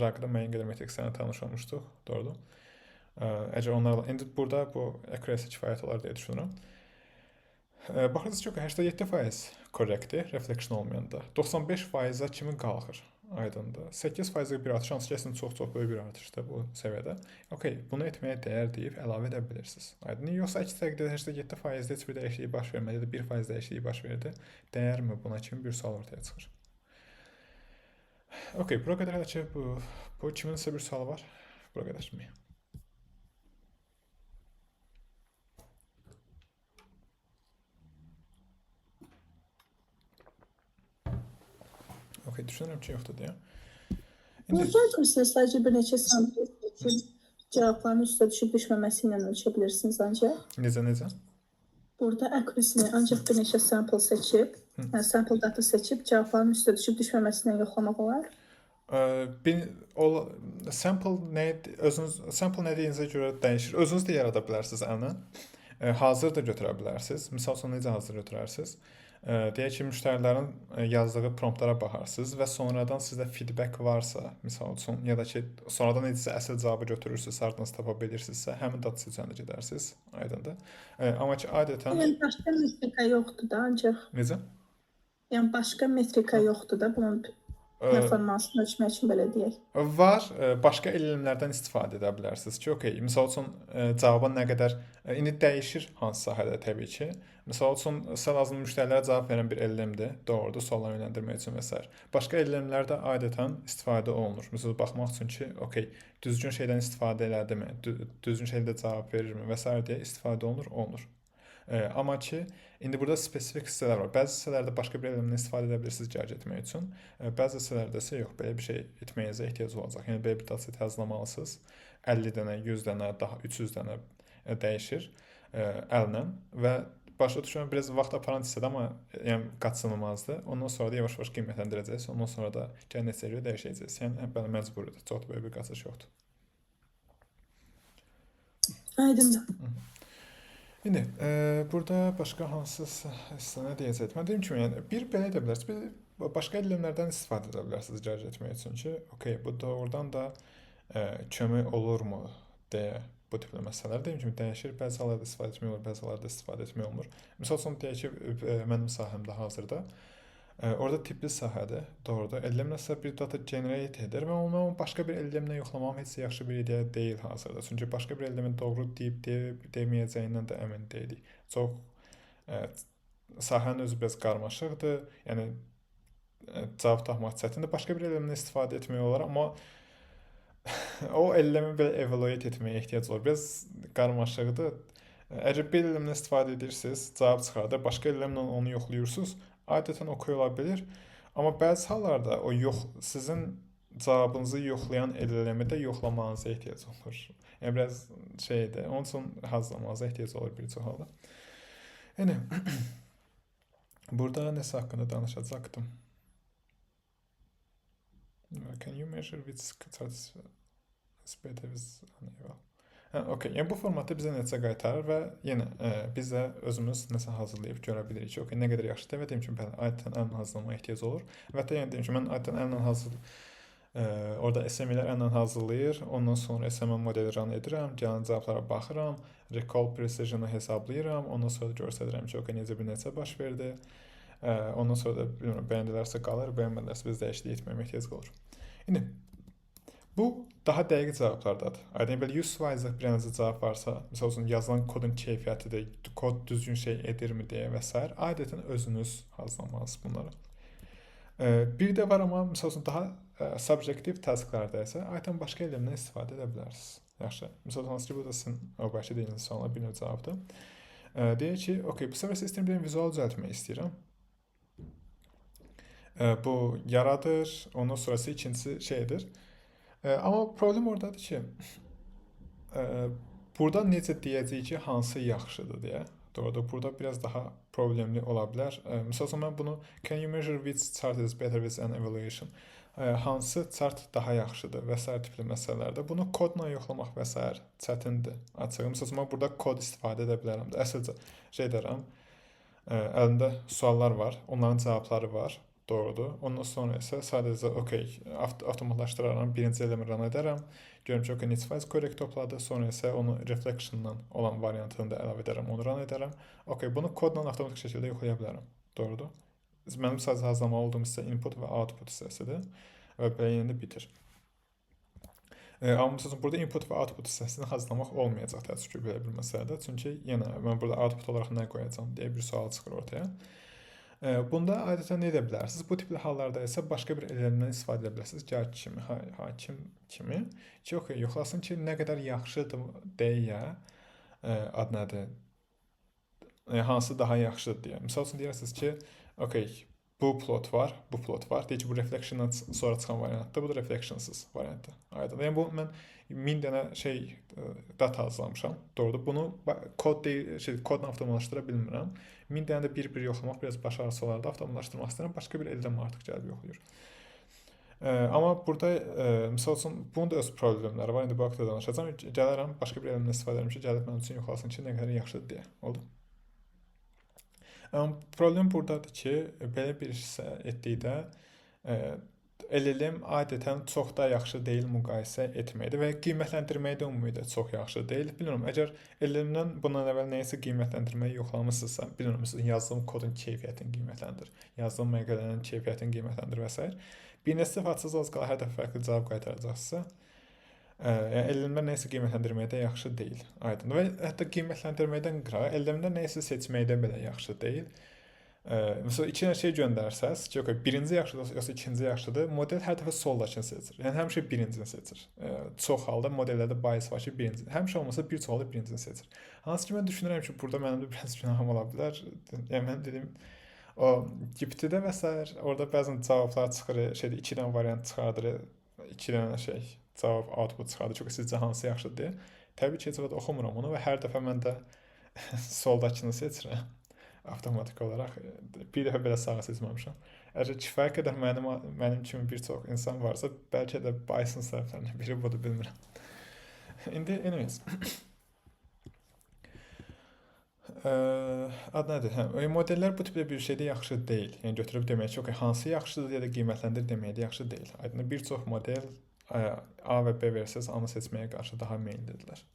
RAG-da müəyyən qədər metrikslərlə tanış olmuşduq, doğrudur. Əgər onlarla, indi burada bu accuracy kifayət olar deyə düşünürəm. Baxırsınız ki, 87% korrektdir, reflection olmayanda. 95%-a kimi qalxır. Aydındır. 8%-lik bir artış, hansı ki, əslində çox böyük bir artışdır bu səviyyədə. Okay, bunu etməyə dəyər deyib əlavə edə bilirsiniz. Aydın. Yoxsa əks təqdirdə 87%-də heç bir dəyişiklik baş vermədi, ya da 1% dəyişiklik baş verdi. Dəyərmi buna kimi bir sual ortaya çıxır. Okay, bura qədər hələ ki, bu kiminsə bir sualı var? Bura qədər mi? Okay, düşünürəm ki, yoxdur deyə. Misiniz, sadəcə bir neçə sample seçib cavabların üstə düşüb düşməməsi ilə ölçə bilirsiniz ancaq. Necə? Burada accuracy-ni ancaq bir neçə sample seçib, yəni sample data seçib cavabların üstə düşüb düşməməsi ilə yoxlamaq olar. Sample nə deyinizə görə dəyişir. Özünüz də yarada bilərsiniz əllə. Hazır da götürə bilərsiniz. Misal üçün necə hazır götürərsiniz? Deyək ki, müştərilərin yazdığı promptlara baxarsınız və sonradan sizdə feedback varsa, misal üçün, ya da ki, sonradan necəsə əsl cavabı götürürsünüz, ardınız tapa bilirsinizsə, həmin data üzərində gedərsiniz, aydındır. Amma ki, adətən... Yəni, başqa metrika yoxdur da, ancaq... Necə? Yəni, başqa metrika yoxdur da, bunun performansını ölçmək üçün belə deyək. Var, başqa elmlərdən istifadə edə bilərsiniz ki, okay, misal üçün, cavaba nə qədər... İndi dəyişir hansı sahədə təbii ki. Misal üçün, sizə lazım müştərilərə cavab verən bir elmdir, doğrudur, sualları yönləndirmək üçün və s. Başqa elmlərdə adətən istifadə olunur. Məsələn, baxmaq üçün ki, okay, düzgün şeydən istifadə elədimi, düzgün şeydə cavab verirmi və s. deyə istifadə olunur. Amma ki, indi burada spesifik hissələr var. Bəzi hissələrdə başqa bir elmdən istifadə edə bilirsiniz cərc etmək üçün. Bəzi hissələrdə isə yox, belə bir şey etməyinizə ehtiyac olacaq. Yəni, belə bir dataset hazırlamalısınız. 50 dənə, 100 dənə, daha 300 dənə dəyişir əllə və başa düşürəm, biraz vaxt aparan hissədə, amma yəni, qaçınılmazdır. Ondan sonra da yavaş-yavaş qiymətləndirəcəksiniz. Ondan sonra da gəlin nəticəyə dəyişəcəksiniz. Yəni, belə məcburidir. Çox da böyük bir qaçış yoxdur. Aydındır. İndi, burada başqa hansı hissənə deyəcək? Mən deyim ki, yəni, bir belə edə bilərsiniz, bir başqa elmlərdən istifadə edə bilərsiniz cərc etmək üçün ki, okay, bu doğrudan da kömək olurmu deyə bu tipli məsələlər. Deyim kimi dəyişir. Bəzi hallarda istifadə etmək olur, bəzi hallarda istifadə etmək olmur. Məsəl üçün deyək ki, mənim sahəmdə hazırda orada tipli sahədir, doğrudur. Elləmlə isə bir data generate edir və onu başqa bir elləmlə yoxlamam heç yaxşı bir ideya deyil hazırda. Çünki başqa bir elləmin doğru deyib deməyəcəyindən də əmin deyilik. Çox sahənin özü biraz qarmaşıqdır. Yəni cavab tapmaq çətindir. Başqa bir elləmdən istifadə etmək olar, amma o elləmi belə evaluate etməyə ehtiyac olur. Biraz qarmaşıqdır. Əgər bir elləmdən istifadə edirsiniz, cavab çıxardır. Başqa elləmlə onu yoxlayırsınız. Adətən oxuy ola bilir. Amma bəzi hallarda o sizin cavabınızı yoxlayan elləmi də yoxlamanıza ehtiyac olur. Yəni biraz şeydir. Onun üçün hazırlamanıza ehtiyac olur bir çox halda. Yəni burada nəsə haqqında danışacaqdım. Can you measure which charts is better with uneval? Okay. Yəni bu formatda bizə nəticə qaytarır və yenə biz də özümüz nəsə hazırlayıb görə bilirik ki, okay, nə qədər yaxşıdır və deyim ki, adətən əllə hazırlamaya ehtiyac olur. Və hətta yəni deyim ki, mən adətən əllə orada SME-lər əllə hazırlayır, ondan sonra SME modeli run edirəm, gələn cavablara baxıram, recall precision-ı hesablayıram, ondan sonra göstərirəm ki, okay, necə bir nəticə baş verdi. Ondan sonra da bilmirəm, bəyəndilərsə qalır, bəyənmədilərsə biz dəyişiklik etməyə ehtiyac qalır. İndi bu daha dəqiq cavablardadır. Aydın belə 100%-lik bir dənə cavab varsa, məsəl üçün yazılan kodun keyfiyyətidir, kod düzgün şey edirmi deyə və s. adətən özünüz hazırlamalısınız bunları. Bir də var, amma məsəl üçün daha subjektiv tasklarda isə adətən başqa elləmdən istifadə edə bilərsiniz. Yaxşı. Məsəl üçün hansı ki, bu da sizin o başqa deyiliniz sualına bir növ cavabdır. Deyək ki, okay, bu səfər sistemi bir vizual düzəltmək istəyirəm. Bu yaradır, ondan sonrası ikincisi şeydir. Amma problem oradadır ki, burada necə deyəcəyik ki, hansı yaxşıdır deyə. Doğrudur, burada biraz daha problemli ola bilər. Məsəl üçün mən bunu can you measure which chart is better with an evaluation? Hansı chart daha yaxşıdır və s. tipli məsələlərdə. Bunu kodla yoxlamaq və s. çətindir. Açığı. Məsəl üçün mən burada kod istifadə edə bilərəm. Əsləcə şey edərəm. Əlimdə suallar var, onların cavabları var. Doğrudur. Ondan sonra isə sadəcə okay, avtomatlaşdıraram, birinci elemi run edərəm. Görürəm ki, okay, neçə faiz korrekt topladı. Sonra isə onu reflection-dan olan variantını da əlavə edərəm, onu run edərəm. Okay, bunu kodla avtomatik şəkildə yoxlaya bilərəm. Doğrudur. Mənim sadəcə hazırlamalı olduğum hissə input və output hissəsidir. Və belə yenə də bitir. Amma məsələn, burada input və output hissəsini hazırlamaq olmayacaq təəssüf ki, belə bir məsələdə. Çünki yenə mən burada output olaraq nə qoyacağam deyə bir sual çıxır ortaya. Bunda adətən nə edə bilərsiniz? Bu tipli hallarda isə başqa bir elləmdən istifadə edə bilərsiniz. Gəl kimi, hakim kimi. Ki, okay, yoxlasın ki, nə qədər yaxşıdır deyə ad nədir? Hansı daha yaxşıdır deyə. Misal üçün deyirsiniz ki, okay, bu plot var, bu plot var. Deyək ki, bu reflection-dan sonra çıxan variantdır, bu da reflection-sız variantdır. Aydın. Yəni bu mən 1000 dənə data hazırlamışam. Doğrudur. Bunu kodla avtomatlaşdıra bilmirəm. 1000 dənə də bir-bir yoxlamaq biraz başarısı olardı. Avtomatlaşdırmaq istəyirəm. Başqa bir elləm artıq gəlib yoxlayır. Amma burada misal üçün bunun da öz problemləri var. İndi bu haqqda danışacağam. Gələrəm, başqa bir elləmdən istifadə edirəm ki, gəlib mənim üçün yoxlasın ki, nə qədər yaxşıdır deyə. Oldu? Problem buradadır ki, belə bir hissə etdikdə LLM adətən çox da yaxşı deyil müqayisə etməkdir və qiymətləndirmək də ümumiyyətlə çox yaxşı deyil. Bilmirəm, əgər LLM-dən bundan əvvəl nəyisə qiymətləndirməyi yoxlamısınızsa, bilmirəm, yazılım kodun keyfiyyətini qiymətləndir, yazılım məqalənin keyfiyyətini qiymətləndir və s. Bir neçə dəfə açsız az qala hər dəfə fərqli cavab qaytaracaqsınızsa, yəni LLM-dən nəyisə qiymətləndirmək də yaxşı deyil. Aydın. Və hətta qiymətləndirməkdən qırağa LLM-dən nəyisə seçmək də belə yaxşı deyil. Məsələn, iki dənə şey göndərsəz ki, okay, birinci yaxşıdır, yoxsa ikinci yaxşıdır, model hər dəfə soldakını seçir. Yəni həmişə birincini seçir. Çox halda modellərdə bias var ki, birinci. Həmişə olmasa bir çox halda birincini seçir. Hansı ki, mən düşünürəm ki, burada mənim də biraz günahım ola bilər. Yəni mən dedim, o GPT-də və s. orada bəzən cavablar çıxır, iki dənə variant çıxardır, iki dənə cavab output çıxardır. Çünki sizcə hansı yaxşıdır deyə. Təbii ki, heç vaxt oxumuram onu və hər dəfə mən də soldakını seçirəm. Avtomatik olaraq bir dəfə belə sağa seçməmişəm. Əgər kifayət qədər mənim kimi bir çox insan varsa, bəlkə də biasın səbəblərindən biri budur, bilmirəm. İndi anyways. Ad nədir? Modellər bu tipdə bir şeydə yaxşı deyil. Yəni götürüb demək ki, okay, hansı yaxşıdır deyə də qiymətləndir demək də yaxşı deyil. Aydın bir çox model A və B versiyası A-nı seçməyə qarşı daha meyillidirlər.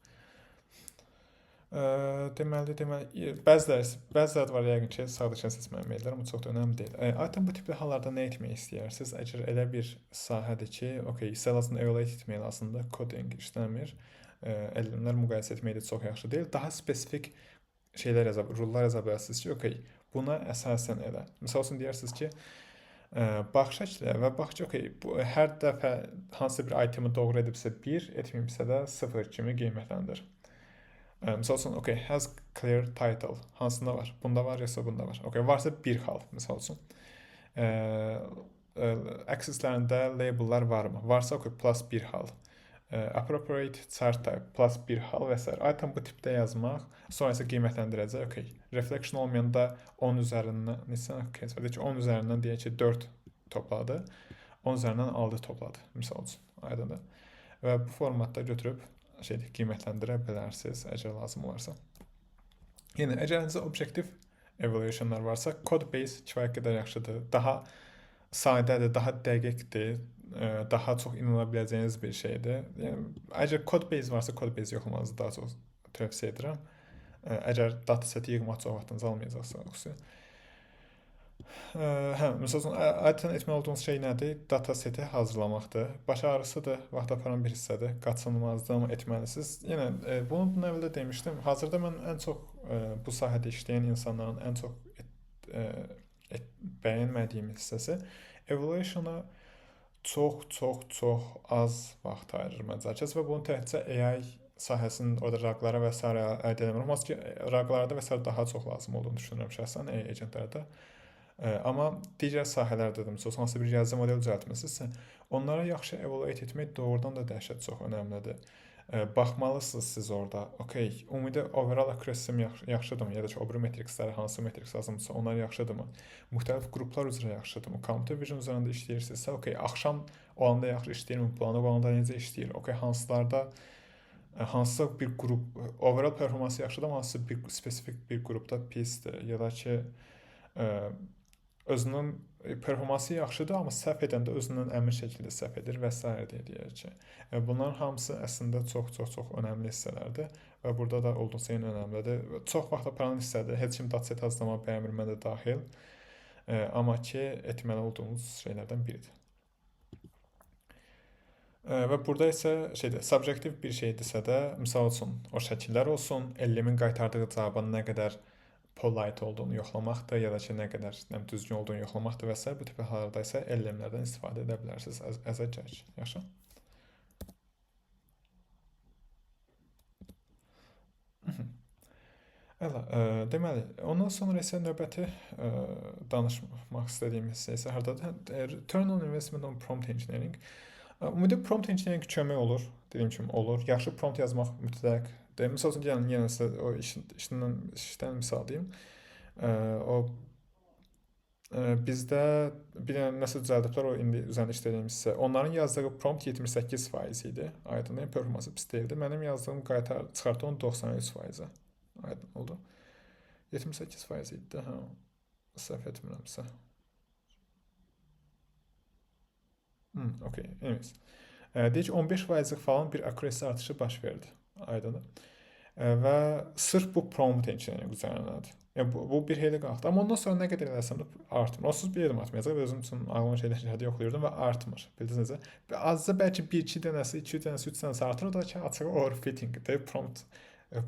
Deməli, bəziləri var yəqin ki, sağdakını seçməli meyllər, amma çox da önəmli deyil. Adətən bu tipli hallarda nə etmək istəyirsiniz? Əgər elə bir sahədir ki, okey, hissələrini evaluate etmək lazımdır, coding işləmir, elmlər müqayisə etmək də çox yaxşı deyil. Daha spesifik şeylər rullar yaza bilərsiniz ki, okey, buna əsasən elə. Məsəl üçün deyirsiniz ki, bax şəklə və bax ki, okey, bu hər dəfə hansısa bir itemi doğru edibsə 1, etməyibsə də 0 kimi qiymətləndir. Misal üçün, okey, has clear title hansında var? Bunda var, yoxsa bunda var? Okey, varsa bir hal, misal üçün. Accesslərində labellər varmı? Varsa, okey, plus bir hal. Appropriate chart type plus bir hal və s. Adətən bu tipdə yazmaq, sonra isə qiymətləndirəcək, okey. Reflection olmayanda 10 üzərindən, neçə case var? Deyək ki, 10 üzərindən deyək ki, 4 topladı, 10 üzərindən 6 topladı, misal üçün, aydındır. Və bu formatda götürüb qiymətləndirə bilərsiniz, əgər lazım olarsa. Yəni, əgər əlinizdə objektiv evaluationlar varsa, code base kifayət qədər yaxşıdır, daha sadədir, daha dəqiqdir, daha çox inana biləcəyiniz bir şeydir. Yəni, əgər code base varsa, code base yoxlamanızı daha çox tövsiyə edirəm. Əgər dataseti yığmaq çox vaxtınızı almayacaqsa, xüsusi. Məsəl üçün, adətən etməli olduğunuz şey nədir? Dataseti hazırlamaqdır. Baş ağrısıdır, vaxt aparan bir hissədir. Qaçınılmazdır, amma etməlisiniz. Yenə, bunu bunun əvvəldə demişdim. Hazırda mən ən çox bu sahədə işləyən insanların ən çox bəyənmədiyim hissəsi evaluationa çox az vaxt ayırır məncə. Və bunu təkcə AI sahəsinin orada raqlara və s. əldə eləmirəm. Mas ki, raqlarda və s. daha çox lazım olduğunu düşünürəm şəxsən AI agentlərdə. Amma digər sahələrdə də, məsələn, hansı bir yazıcı model düzəltmisinizsə, onlara yaxşı evaluate etmək doğrudan da dəhşət çox önəmlidir. Baxmalısınız siz orada, okey, ümumidə overall accuracy-ım yaxşıdırmı, ya da ki, o biri metrikslər, hansı metriks lazımdırsa, onlar yaxşıdırmı, müxtəlif qruplar üzrə yaxşıdırmı, computer vision üzərində işləyirsinizsə, okey, axşam olanda yaxşı işləyirmi, planı olanda necə işləyir, okey, hansılarda hansısa bir qrup, overall performansı yaxşıdır, amma hansısa bir spesifik bir qrupda pisdir, ya da ki, özünün performansı yaxşıdır, amma səhv edəndə özündən əmin şəkildə səhv edir və s. deyək ki. Bunların hamısı əslində çox önəmli hissələrdir və burada da olduqca önəmlidir. Çox vaxt aparan hissədir. Heç kim dataset hazırlamaq bəyənmir, mən də dahil. Amma ki, etməli olduğumuz şeylərdən biridir. Və burada isə subjektiv bir şeydirsə də, misal üçün, o şəkillər olsun, elmin qaytardığı cavabın nə qədər polite olduğunu yoxlamaqdır, ya da ki, nə qədər düzgün olduğunu yoxlamaqdır və s. Bu tipli hallarda isə elmlərdən istifadə edə bilərsiniz as a judge. Yaxşı. Deməli, ondan sonra isə növbəti danışmaq istədiyim hissə isə hardadır? Return on investment on prompt engineering. Ümumiyyətlə, prompt engineering kömək olur, dediyim kimi olur. Yaxşı prompt yazmaq mütləq. Misal üçün, yenə o işdən misal deyim. Bizdə bir dənə nəsə düzəldiblər, o indi üzərində işlədiyim hissə. Onların yazdığı prompt 78% idi. Aydın, performansı pis deyildi. Mənim yazdığım çıxartdı onu 93%. Aydın oldu. 78% idi də, səhv etmirəmsə. Okey, anyways. Deyək ki, 15%-lik falan bir accuracy artışı baş verdi. Aydındır. Və sırf bu prompt engineering üzərindədir. Yəni, bu bir xeyli qalxdı. Amma ondan sonra nə qədər eləsəm də artmır. Onsuz bilirdim artmayacaq və özüm üçün ağlıma şeyləri yoxlayırdım və artmır. Bildiniz necə? Azca bəlkə 1-2 dənəsi, 2 dənəsi, 3 dənəsi artır. O da ki, açığı overfitting-dir.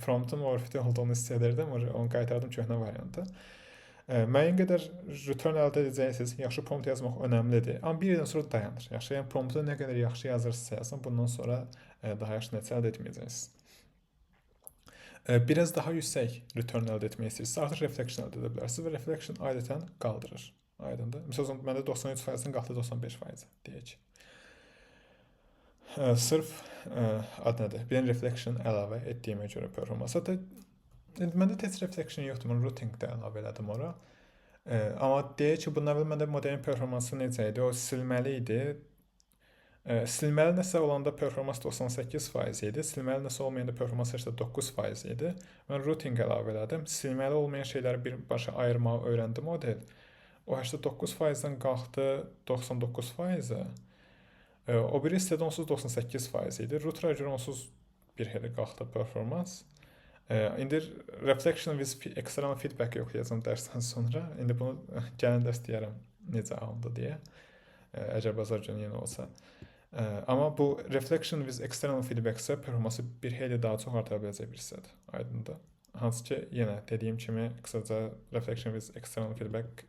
Promptun overfitting olduğunu hiss edirdim. Onu qaytardım köhnə variantı. Müəyyən qədər return əldə edəcəksiniz. Yaxşı prompt yazmaq önəmlidir. Amma bir ildən sonra dayanır. Yaxşı, yəni promptu nə qədər yaxşı yazırsınız yazın, bundan sonra daha yaxşı nəticə əldə etməyəcəksiniz. Biraz daha yüksək return əldə etmək istəyirsinizsə, artıq reflection əldə edə bilərsiniz və reflection adətən qaldırır. Aydındır. Məsələn, məndə 93%-dən qalxdı 95% deyək. Sırf ad nədir? Bir reflection əlavə etdiyimə görə performans. Hətta məndə test reflection yoxdur, mən routing də əlavə elədim ora. Amma deyək ki, bundan əvvəl məndə modelin performansı necə idi? O silməli idi. Silməli nəsə olanda performans 98% idi. Silməli nəsə olmayanda performans 89% idi. Mən routing əlavə elədim. Silməli olmayan şeyləri birbaşa ayırmağı öyrəndi model. O 89%-dən qalxdı 99%-ə. O biri hissədə onsuz 98% idi. Router'a görə onsuz bir xeyli qalxdı performans. İndi reflection with external feedback yoxlayacağım dərsdən sonra. İndi bunu gələn dərs deyərəm necə alındı deyə. Əgər bazar günü yenə olsa. Amma bu reflection with external feedback isə performansı bir xeyli daha çox arta biləcək bir hissədir. Aydındır. Hansı ki, yenə dediyim kimi qısaca reflection with external feedback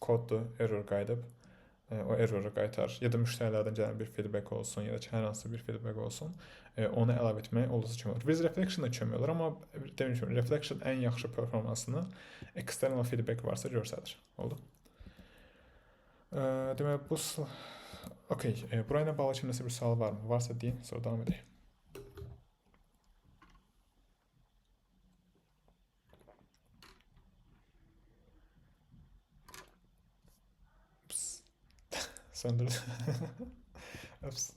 koddur, error qayıdıb. O erroru qaytar. Ya da müştərilərdən gələn bir feedback olsun, ya da ki, hər hansı bir feedback olsun. Onu əlavə etmək olduqca kömək olur. Biz reflection-da kömək olur, amma demək kimi reflection ən yaxşı performansını external feedback varsa göstərir. Oldu? Deməli, bu okey, burayla bağlı kimdəsə bir sual var mı? Varsa deyin, sonra davam edək. Söndürdü. Ups.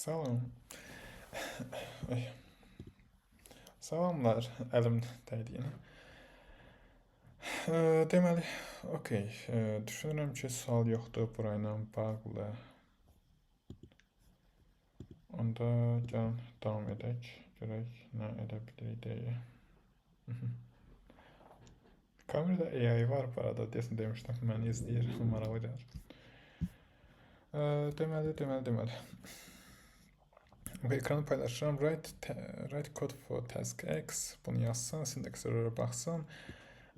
Salam. Salamlar, əlim dəydi yenə. Deməli, okey. Düşünürəm ki, sual yoxdur burayla bağlı. Onda gəlin davam edək. Görək nə edə bilirik deyə. Kamerada AI var bu arada, deyəsən demişdim, məni izləyir, maraqlı gəlir. Deməli. Ekranı paylaşıram. Write code for task X. Bunu yazsın, syntax error'a baxsın.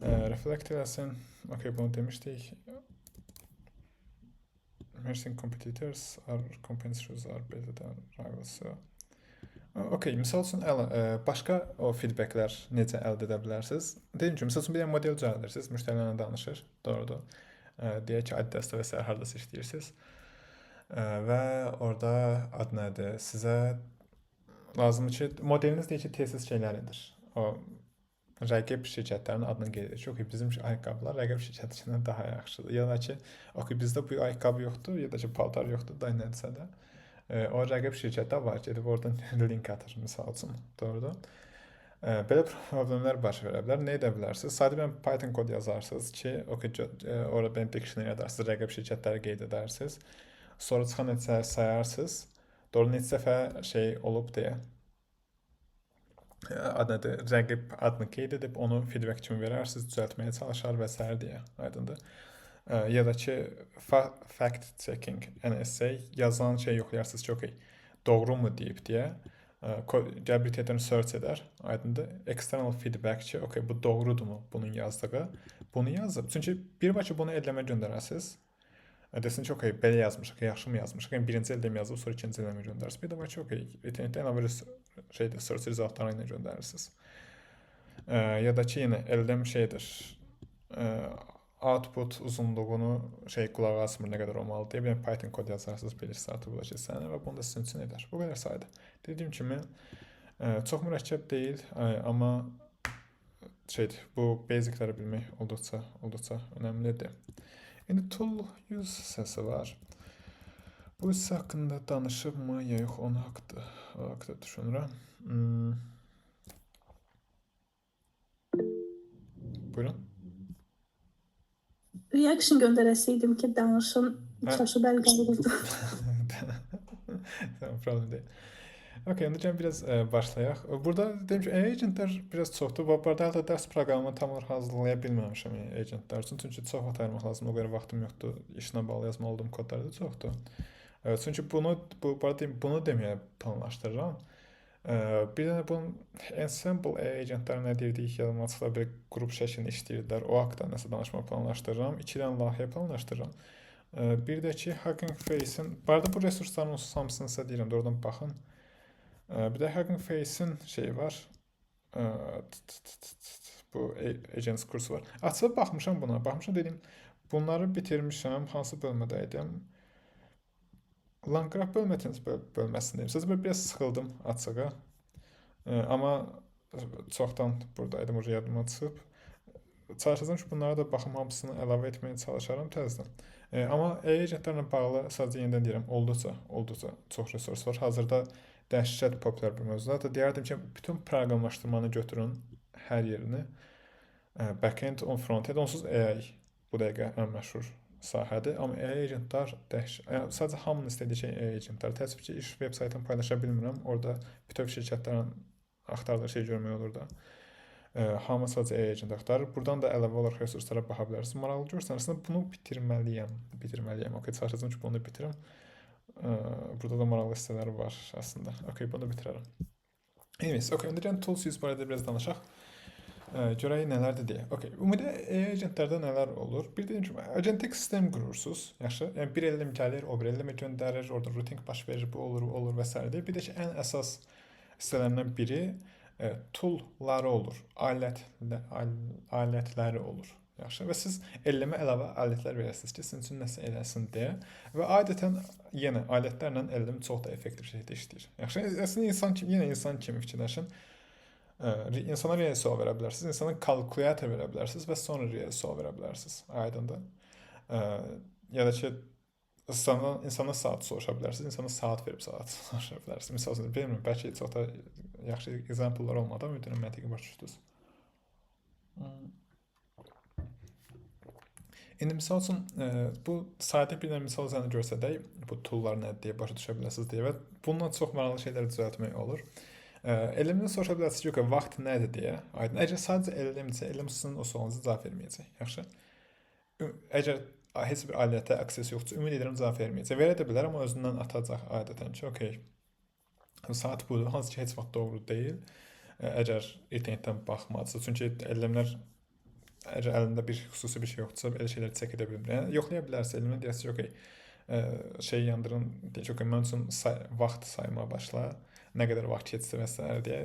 Reflect eləsin. Okey, bunu demişdik. Merging competitors are competitors are better than rivals. Okey, misal üçün başqa o feedbacklər necə əldə edə bilərsiniz? Dediyim kimi, misal üçün bir model düzəldirsiniz, müştərilərlə danışır, doğrudur. Deyək ki, Adidasda və s. hardasa işləyirsiniz. Və orada ad nədir? Sizə lazımdır ki, modeliniz deyək ki, tez-tez şeyləridir. O rəqib şirkətlərin adını qeyd edir. Okey, bizim ayaqqabılar rəqib şirkətindən daha yaxşıdır. Ya da ki, okey, bizdə bu ayaqqabı yoxdur, ya da ki, paltar yoxdur, da nədirsə də. O rəqib şirkətdə var, gedib oradan link atır, misal üçün. Doğrudur. Belə problemlər baş verə bilər. Nə edə bilərsiniz? Sadə bir Python kod yazarsınız ki, okey, orada bir dictionary adarsınız, rəqib şirkətləri qeyd edərsiniz. Sonra çıxan neçə sayarsınız. Doğru neçə dəfə şey olub deyə. Adıdır, rəqib adını qeyd edib, onu feedback kimi verərsiniz, düzəltməyə çalışar və s. deyə. Aydındır. Ya da ki, fact checking, NSA yazılan şey yoxlayarsınız ki, okey, doğru mu deyib deyə. Gəl bir tətən search edər. Aydındır. External feedback ki, okey, bu doğrudur mu bunun yazdığı? Bunu yazıb. Çünki bir başı bunu elləmə göndərəsiniz. Desin ki, okey, belə yazmışıq, yaxşı mı yazmışıq? Yəni, birinci əldə yazıb, sonra ikinci əldə göndərirsiniz. Bir də var ki, okey, internetdə əlavə search rezultatları ilə göndərirsiniz. Ya da ki, yenə əldən şeydir, output uzunluğunu qulaq asmır nə qədər olmalı deyə bir Python kod yazarsınız, bilirsiniz artıq bu da keçsənə və bunu da sizin üçün edər. Bu qədər saydı. Dediyim kimi, çox mürəkkəb deyil, amma bu basicləri bilmək olduqca önəmlidir. İndi tool use səsi var. Bu hissə haqqında danışıb mı, ya yox, onun haqqında düşünürəm. Buyurun. Reaction göndərəsiydim ki, danışın, çaşı bəli qalırdı. Tamam, problem deyil. Okey, indi gəlin biraz başlayaq. Burada deyim ki, agentlər biraz çoxdur. Bu arada hələ dərs proqramını tam olaraq hazırlaya bilməmişəm agentlər üçün. Çünki çox vaxt ayırmaq lazımdır. O qədər vaxtım yoxdur. İşinə bağlı yazmalı olduğum kodlar da çoxdur. Çünki bunu deməyə planlaşdırıram. Bir dənə bunun ensemble agentlər nə deyirdik, yadıma çıxsa bir qrup şəklində işləyirlər. O haqqda nəsə danışmaq planlaşdırıram. 2 dənə layihə planlaşdırıram. Bir də ki, Hugging Face-in, bu arada bu resursların hamısını sizə deyirəm, doğrudan baxın. Bir də Hugging Face-in şeyi var. Bu agents kursu var. Açıb baxmışam buna. Baxmışam dedim, bunları bitirmişəm. Hansı bölmədəydim? Landgraf bölməsindəyim. Sizə biraz sıxıldım açığı. Amma çoxdan buradaydım, o yadıma çıxıb. Çalışacağım ki, bunlara da baxım hamısını əlavə etməyə çalışaram təzədən. Amma agentlərlə bağlı sadəcə yenidən deyirəm, olduqca çox resurs var. Hazırda dəhşət populyar bir mövzudur. Hətta deyərdim ki, bütün proqramlaşdırmanı götürün hər yerini. Backend, frontend, onsuz AI bu dəqiqə ən məşhur sahədir. Amma AI agentlər dəhşət, sadəcə hamının istədiyi şey AI agentlər. Təəssüf ki, iş veb saytını paylaşa bilmirəm. Orada bütöv şirkətlərin axtardığı şey görmək olur da. Hamı sadəcə AI agent axtarır. Buradan da əlavə olaraq resurslara baxa bilərsiniz. Maraqlı görürsən, əslində bunu bitirməliyəm. Okay, çalışacağam ki, bunu da bitirim. Burada da maraqlı hissələri var əslində. Okay, bunu da bitirərəm. Anyways, okay, indi tools use barədə biraz danışaq. Görək nələrdir deyə. Okay, ümumiyyətlə AI agentlərdə nələr olur? Bir dediyim kimi, agentik sistem qurursunuz. Yaxşı. Yəni bir elm gəlir, o bir elmə göndərir, orada routing baş verir, bu olur və s. Bir də ki, ən əsas hissələrindən biri toolları olur, alətləri olur. Yaxşı. Və siz elmə əlavə alətlər verirsiniz ki, sizin üçün nəsə eləsin deyə. Və adətən yenə alətlərlə elm çox da effektiv şəkildə işləyir. Yaxşı. Əslində insan kimi fikirləşin. İnsana real sual verə bilərsiniz, insana kalkulyator verə bilərsiniz və sonra real sual verə bilərsiniz. Aydındır. Ya da ki, insana saat soruşa bilərsiniz, insana saat verib saat soruşa bilərsiniz. Misal üçün, bilmirəm, bəlkə çox da yaxşı example'lar olmadı, amma ümidvarım məntiqi başa düşdünüz. İndi misal üçün, bu sadə bir misal üzərində görsədək, bu toollar nədir deyə başa düşə bilərsiniz deyə və bununla çox maraqlı şeylər düzəltmək olur. Elmdən soruşa bilərsiniz ki, vaxt nədir deyə. Aydın. Əgər sadəcə elmdirsə, elm sizin o sualınızı cavab verməyəcək. Yaxşı. Əgər heç bir alətə akses yoxdursa, ümid edirəm cavab verməyəcək. Verə də bilər, amma özündən atacaq adətən ki, okay, saat budur, hansı ki heç vaxt doğru deyil. Əgər internetdən baxmadırsa, çünki elmlər əgər əlində bir xüsusi bir şey yoxdursa, elə şeyləri çək edə bilmir. Yəni, yoxlaya bilərsə elmə deyəsiz ki, okay, şey yandırın, deyək ki, okay, mən üçün vaxt saymağa başla, nə qədər vaxt keçsə və s. deyə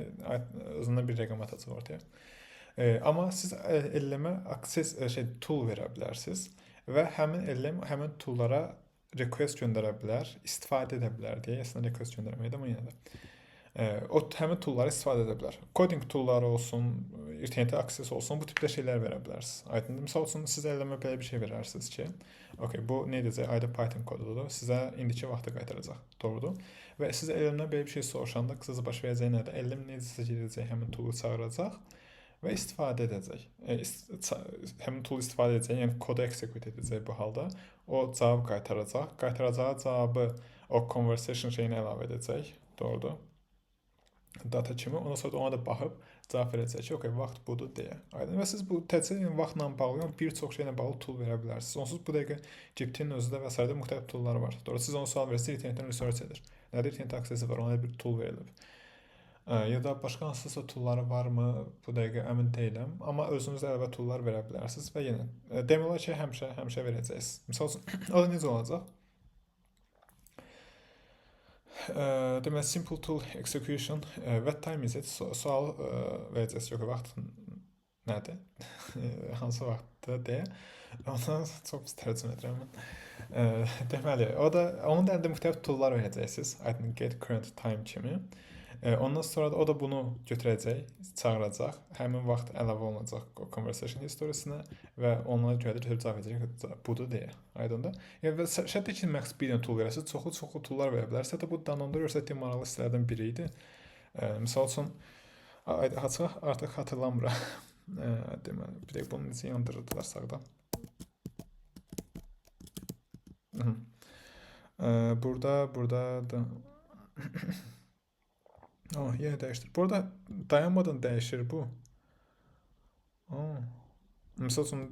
özündən bir rəqəm atacaq ortaya. Amma siz elmə akses tool verə bilərsiniz və həmin elm həmin toollara request göndərə bilər, istifadə edə bilər deyə. Əslində request göndərməkdir, amma yenə də. O həmin toolları istifadə edə bilər. Coding toolları olsun, internetə akses olsun, bu tipdə şeylər verə bilərsiniz. Aydındır. Misal üçün, siz elmə belə bir şey verərsiniz ki, okay, bu nə edəcək? Ayda Python kodudur. Sizə indiki vaxtı qaytaracaq. Doğrudur. Və siz elmdən belə bir şey soruşanda qısaca baş verəcək nədir? Elm necəsə gedəcək, həmin toolu çağıracaq və istifadə edəcək. Həmin tool istifadə edəcək, yəni kodu execute edəcək bu halda. O cavab qaytaracaq. Qaytaracağı cavabı o conversation şeyinə əlavə edəcək. Doğrudur. Data kimi. Ondan sonra ona da baxıb cavab verəcək ki, okay, vaxt budur deyə. Aydın. Və siz bu təcrübə vaxtla bağlı bir çox şeylə bağlı tool verə bilərsiniz. Onsuz bu dəqiqə GPT-nin özündə və s. müxtəlif toolları var. Doğru. Siz onu sual verirsiniz, internetdən research edir. Nədir internet aksesi var, ona bir tool verilib. Ya da başqa hansısa toolları varmı, bu dəqiqə əmin deyiləm. Amma özünüzdə əlavə toollar verə bilərsiniz və yenə demək olar ki, həmişə verəcəksiniz. Misal üçün, o da necə olacaq? Deməli, simple tool execution, what time is it? Sual verəcəksiniz, yox, vaxt nədir? Hansı vaxtdır deyə. Ondan çox pis tərcümə edirəm mən. Deməli, onun da əlində müxtəlif toollar verəcəksiniz. Aydın get current time kimi. Ondan sonra da o da bunu götürəcək, çağıracaq. Həmin vaxt əlavə olunacaq o conversation historisinə və onlara görə də götürüb cavab edəcək budur deyə. Aydındır. Yəni, şərtlə ki, max bir dənə tool verəsiniz, çoxlu toollar verə bilərsiniz. Hətta bu Danonda göstərdiyim maraqlı hissələrdən biri idi. Misal üçün, artıq hatırlamıram. Deməli, bir dəqiq bunu necə yandırırdılar sağdan. Burada da yenə dəyişdir. Burada dayanmadan dəyişir bu. Misal üçün,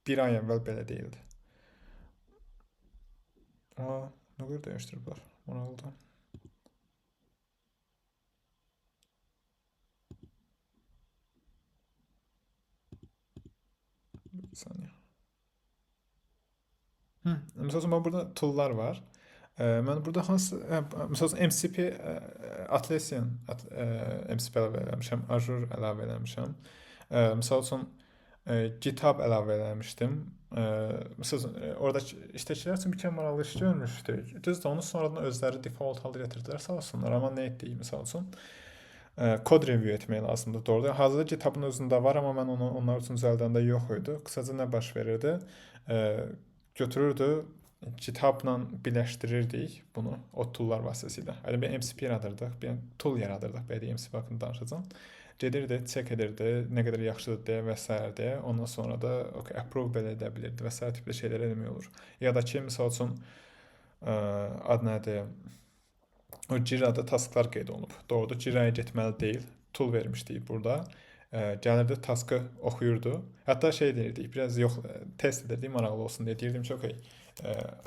bir ay əvvəl belə deyildi. Nə qədər dəyişdiriblər? Maraqlıdır. Bir saniyə. Misal üçün, burada toollar var. Mən burada misal üçün, MCP Atlassian MCP əlavə eləmişəm, Azure əlavə eləmişəm. Misal üçün, GitHub əlavə eləmişdim. Misal üçün, orada işləkçilər üçün bir kəm maraqlı iş görmüşdük. Düzdür, onu sonradan özləri default halda gətirdilər, sağ olsunlar. Amma nə etdik, misal üçün? kod review etmək lazımdır, doğrudur. Hazırda GitHub-ın özündə var, amma mən onu onlar üçün düzəldəndə yox idi. Qısaca nə baş verirdi? Götürürdü, GitHub-la birləşdirirdik bunu o toollar vasitəsilə. Yəni bir MCP yaradırdıq, bir tool yaradırdıq, belə MCP haqqında danışacağam. Gedirdi, check edirdi, nə qədər yaxşıdır deyə və s. deyə. Ondan sonra da okay, approve belə edə bilirdi və s. tipli şeylər eləmək olur. Ya da ki, misal üçün ad nədir? O Jira-da tasklar qeyd olunub. Doğrudur, Jira-ya getməli deyil. Tool vermişdik burada. Gəlirdi, taskı oxuyurdu. Hətta şey deyirdik, biraz yox, test edirdik, maraqlı olsun deyə. Deyirdim ki, okay,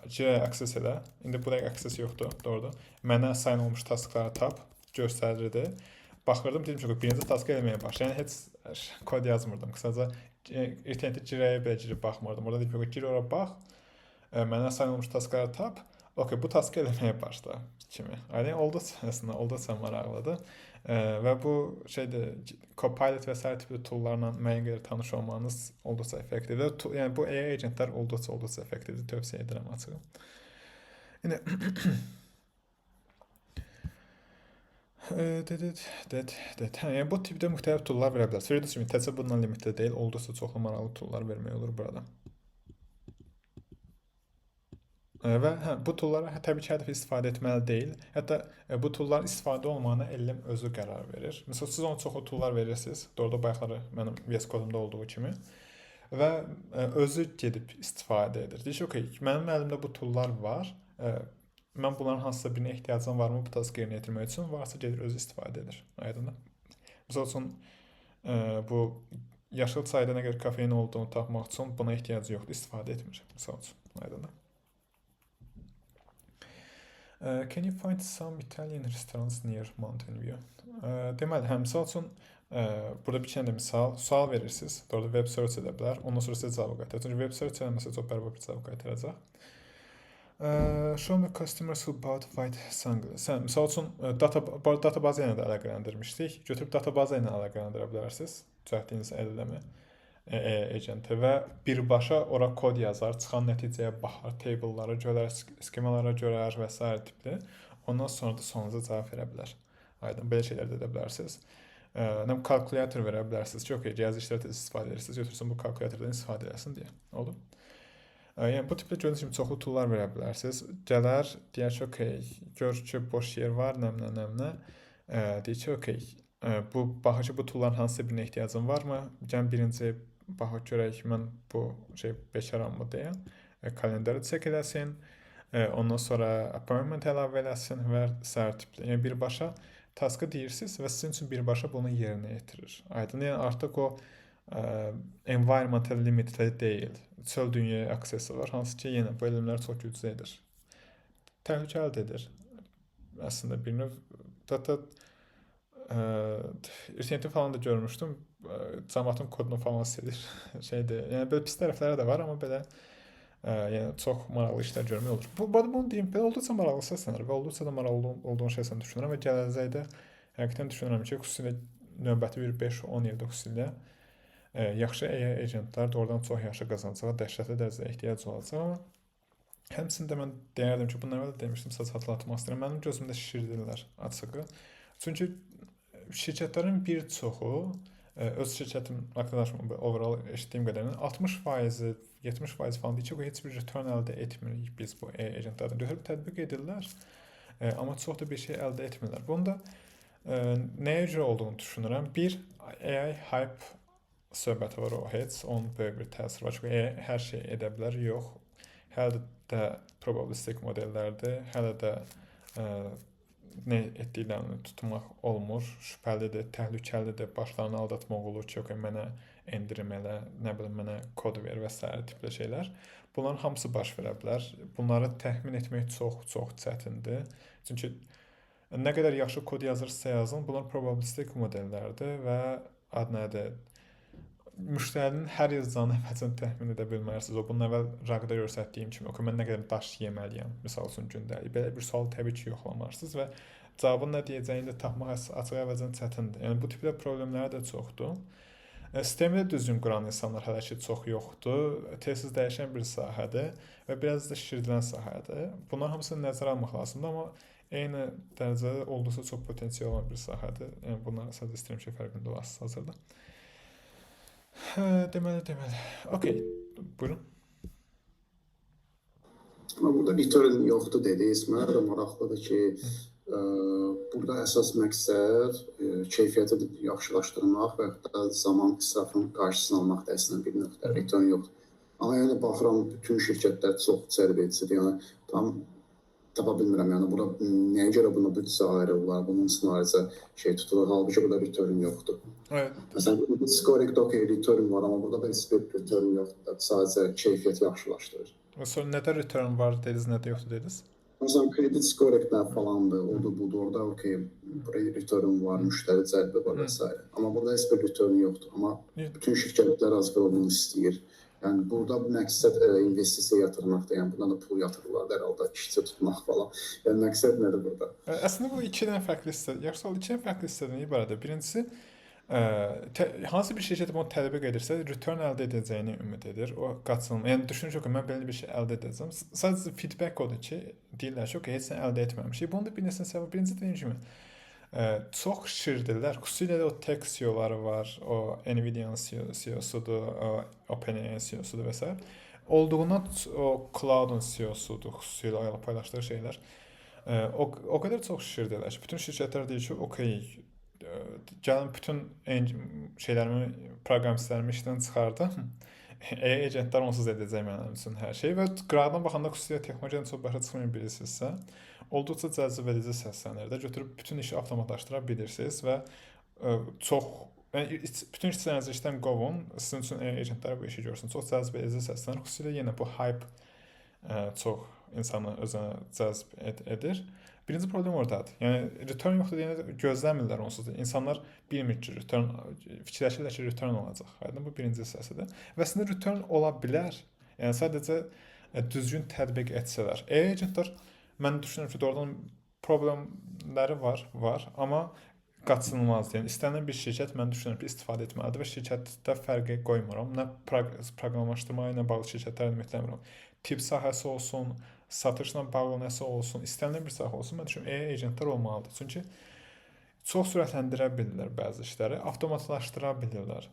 Jira-ya access edə. İndi buraya access yoxdur, doğrudur. Mənə assign olmuş taskları tap, göstərirdi. Baxırdım, dedim ki, birinci taskı eləməyə başla. Yəni heç kod yazmırdım. Qısaca internetdə Jira-ya belə girib baxmırdım. Orada dedim ki, gir ora bax. Mənə assign olmuş taskları tap. Okay, bu taskı eləməyə başla kimi. Yəni olduqca əslində olduqca maraqlıdır. Və bu şeydə Copilot və sair tipli toollarla müəyyən qədər tanış olmanız olduqca effektivdir. Yəni bu AI agentlər olduqca effektivdir. Tövsiyə edirəm açığı. Yəni yəni bu tipdə müxtəlif toollar verə bilər. Söylədiyim kimi təkcə bununla limitli deyil, olduqca çoxlu maraqlı toollar vermək olur burada. Və bu toollara təbii ki, hədəf istifadə etməli deyil. Hətta bu toollar istifadə olmağına elm özü qərar verir. Məsələn, siz ona çoxlu toollar verirsiniz. Doğruda bayaqları mənim VS kodumda olduğu kimi. Və özü gedib istifadə edir. Deyir ki, okay, mənim əlimdə bu toollar var. Mən bunların hansısa birinə ehtiyacım varmı bu taskı yerinə yetirmək üçün? Varsa gedir özü istifadə edir. Aydındır. Məsəl üçün bu yaşıl çayda nə qədər kafein olduğunu tapmaq üçün buna ehtiyacı yoxdur, istifadə etmir. Məsəl üçün, aydındır. Can you find some Italian restaurants near Mountain View? Deməli, misal üçün burada bir kəndə misal, sual verirsiniz. Orada web search edə bilər. Ondan sonra sizə cavab qaytaracaq. Çünki web search eləməsə çox bərbad bir cavab qaytaracaq. Show me customers who bought white sunglasses. Sən misal üçün databazı ilə də əlaqələndirmişdik. Götürüb databazı ilə əlaqələndirə bilərsiniz. Düzəltdiyiniz əlləmi agenti və birbaşa ora kod yazar, çıxan nəticəyə baxar, table'lara görər, skemalara görər və s. tipli. Ondan sonra da sonuca cavab verə bilər. Aydın, belə şeylər də edə bilərsiniz. Kalkulyator verə bilərsiniz ki, okay, riyazi işlərdə istifadə edirsiniz, götürsün bu kalkulyatordan istifadə edəsin deyə. Oldu. Yəni bu tipdə gördüyünüz kimi çoxlu toollar verə bilərsiniz. Gələr, deyər ki, okay, gör ki, boş yer var, nəmnə. Deyir ki, okay, baxır ki, bu toolların hansısa birinə ehtiyacın varmı? Gəlin birinci baxaq görək, mən bu bekaramı deyə kalenderi çek eləsin, ondan sonra appointment əlavə eləsin və s. tipli. Yəni birbaşa taskı deyirsiniz və sizin üçün birbaşa bunu yerinə yetirir. Aydın, yəni artıq o environmental limitli deyil. Çöl dünyaya aksesi var, hansı ki, yenə bu elmləri çox güclü edir. Təhlükəlidir. Əslində bir növ internetdə falan da görmüşdüm. Cəmaatın kodunu falan silir. Yəni belə pis tərəfləri də var, amma belə yəni çox maraqlı işlər görmək olur. Bunu deyim, belə olduqca maraqlı səslənir və olduqca da maraqlı olduğum şeysən düşünürəm və gələcəkdə həqiqətən düşünürəm ki, xüsusilə növbəti bir 5-10 ildə xüsusilə yaxşı AI agentlər doğrudan çox yaxşı qazanacağı, dəhşətli dərəcədə ehtiyac olacaq, amma həmçində mən deyərdim ki, bundan əvvəl demişdim, sadəcə hatırlatmaq istəyirəm, mənim gözümdə şişirdirlər açığı. Çünki şirkətlərin bir çoxu, öz şirkətim haqqında overall eşitdiyim qədərilə 60%, 70% falan deyir ki, heç bir return əldə etmirik biz bu agentlərdən. Götürüb tətbiq edirlər, amma çox da bir şey əldə etmirlər. Bunda nəyə görə olduğunu düşünürəm. Bir, AI hype söhbəti var o heç, onun böyük bir təsiri var. Çünki AI hər şey edə bilər, yox. Hələ də probabilistik modellərdir, hələ də nə etdiklərini tutmaq olmur, şübhəlidir, təhlükəlidir, başlarını aldatmaq olur ki, okay, mənə endirim elə, nə bilim, mənə kod ver və s. tipli şeylər. Bunların hamısı baş verə bilər. Bunları təxmin etmək çox çətindir. Çünki nə qədər yaxşı kod yazırsınızsa yazın, bunlar probabilistik modellərdir və ad nədir? Müştərinin hər yazacağını əvvəlcədən təxmin edə bilməlisiniz. O bunun əvvəl raqda göstərdiyim kimi, okay, mən nə qədər daş yeməliyəm, misal üçün gündəlik. Belə bir sual təbii ki, yoxlamarsınız və cavabın nə deyəcəyini də tapmaq açıq əvvəlcədən çətindir. Yəni bu tipdə problemləri də çoxdur. Sistemi də düzgün quran insanlar hələ ki çox yoxdur. Tez-tez dəyişən bir sahədir və biraz da şişirdilən sahədir. Bunlar hamısını nəzərə almaq lazımdır, amma eyni dərəcədə olduqca çox potensial olan bir sahədir. Yəni bunlar sadəcə istəyirəm ki, fərqində olasınız hazırda. Deməli. Okay, buyurun. Amma burada return yoxdur dediniz. Mənə də maraqlıdır ki, burada əsas məqsəd keyfiyyəti yaxşılaşdırmaq və ya da zaman israfının qarşısını almaq da əslində bir nöqtə return yoxdur. Amma yəni baxıram bütün şirkətlər çox cəlb edicidir. Yəni tam tapa bilmirəm. Yəni bura nəyə görə buna büdcə ayrılırlar, bunun üçün ayrıca şey tutulur. Halbuki burada return yoxdur. Evet. Məsələn, scoring okay return var, amma burada heç bir return yoxdur. Sadəcə keyfiyyəti yaxşılaşdırır. Sonra nədə return var dediniz, nədə yoxdur dediniz? Məsələn, kredit scoringlər falandır, odur budur, orada okey, buraya return var, müştəri cəlbi var və s. Amma burada heç bir return yoxdur. Amma bütün şirkətlər azqır bunu istəyir. Yəni burada məqsəd investisiya yatırmaqdır. Yəni bundan da pul yatırırlar, dərhalda işçi tutmaq falan. Yəni məqsəd nədir burada? Əslində bu iki dənə fərqli hissədir. Yaxşı, iki dənə fərqli hissədən ibarətdir. Birincisi, hansı bir şirkət bunu tətbiq edirsə, return əldə edəcəyini ümid edir. O qaçınılmaz. Yəni düşünür ki, mən belə bir şey əldə edəcəm. Sadəcə feedback odur ki, deyirlər ki, okey, heç nə əldə etməmişik. Bunun da bir neçə səbəbi. Birinci dediyim kimi, çox şişirdirlər. Xüsusilə də o tech CEO-ları var, o Nvidia-nın CEO-sudur, OpenAI CEO-sudur və s. Olduğundan o Cloud-un CEO-sudur, xüsusilə ayla paylaşdığı şeylər. O qədər çox şişirdirlər ki, bütün şirkətlər deyir ki, okey, gəlin bütün şeylərimi, proqramistlərimi işdən çıxardım. Agentlər onsuz edəcək mənim üçün hər şey və qıraqdan baxanda xüsusilə texnologiyanın çox başa çıxmayan birisinizsə, olduqca cəzbedici səslənir də, götürüb bütün işi avtomatlaşdıra bilirsiniz və çox, yəni bütün işçilərinizi işdən qovun, sizin üçün agentlər bu işi görsün. Çox cəzbedici səslənir. Xüsusilə yenə bu hype çox insanı özünə cəzb edir. Birinci problem oradadır. Yəni return yoxdur deyəndə gözləmirlər onsuz da. İnsanlar bilmir ki, return fikirləşirlər ki, return olacaq. Aydın bu birinci hissəsidir. Və əslində return ola bilər. Yəni sadəcə düzgün tətbiq etsələr. Agentlər mən düşünürəm ki, doğrudan problemləri var, amma qaçınılmazdır. Yəni istənilən bir şirkət mən düşünürəm ki, istifadə etməlidir və şirkətdə fərqi qoymuram. Nə proqramlaşdırma ilə bağlı şirkətləri ümumiyyətləmirəm. Tip sahəsi olsun, satışla bağlı nəsə olsun, istənilən bir sahə olsun, mən düşünürəm, AI agentlər olmalıdır. Çünki çox sürətləndirə bilirlər bəzi işləri, avtomatlaşdıra bilirlər.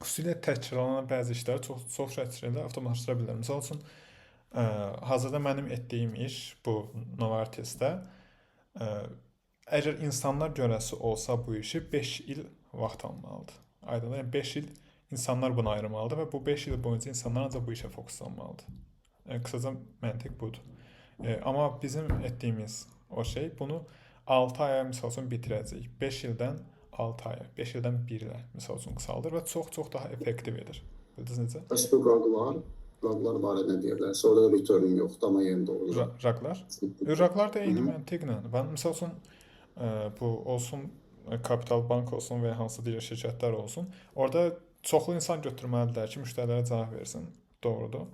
Xüsusilə təkrarlanan bəzi işləri çox sürətlə avtomatlaşdıra bilirlər. Məsəl üçün, hazırda mənim etdiyim iş bu Novartisdə, əgər insanlar görəsi olsa bu işi 5 il vaxt almalıdır. Aydın, yəni 5 il insanlar buna ayırmalıdır və bu 5 il boyunca insanlar ancaq bu işə fokuslanmalıdır. Qısaca məntiq budur. Amma bizim etdiyimiz o şey bunu 6 aya misal üçün bitirəcək. 5 ildən 6 aya, 5 ildən 1 ilə misal üçün qısaldır və çox daha effektiv edir. Bildiniz necə? Bəs bu raqlar barədə nə deyirlər? Sonra return yoxdur, amma yerində olur. Raqlar? Raqlar da eyni məntiqlə. Ben misal üçün bu olsun Kapital Bank olsun və hansı digər şirkətlər olsun. Orada çoxlu insan götürməlidirlər ki, müştərilərə cavab versin. Doğrudur.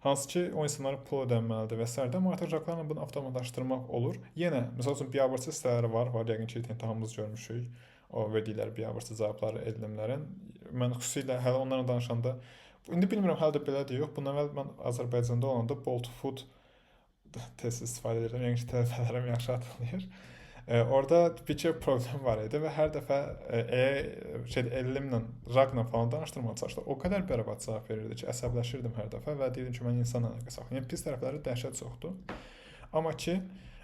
Hansı ki, o insanlara pul ödənməlidir və s. Amma artıq raqlarla bunu avtomatlaşdırmaq olur. Yenə, məsəl üçün, biabırçı sitələri var, yəqin ki, hamımız görmüşük o verdikləri biabırçı cavabları elmlərin. Mən xüsusilə hələ onlarla danışanda, indi bilmirəm, hələ də belədir, yox. Bundan əvvəl mən Azərbaycanda olanda Bolt Food tez istifadə edirəm, yəqin ki, tələbələrim yaxşı hatırlayır. Orada bir problem var idi və hər dəfə elmlə, raqla falan danışdırmağa çalışdı. O qədər bərbad cavab verirdi ki, əsəbləşirdim hər dəfə və deyirdim ki, mən insan əlaqə saxlayım. Yəni, pis tərəfləri dəhşət çoxdur. Amma ki,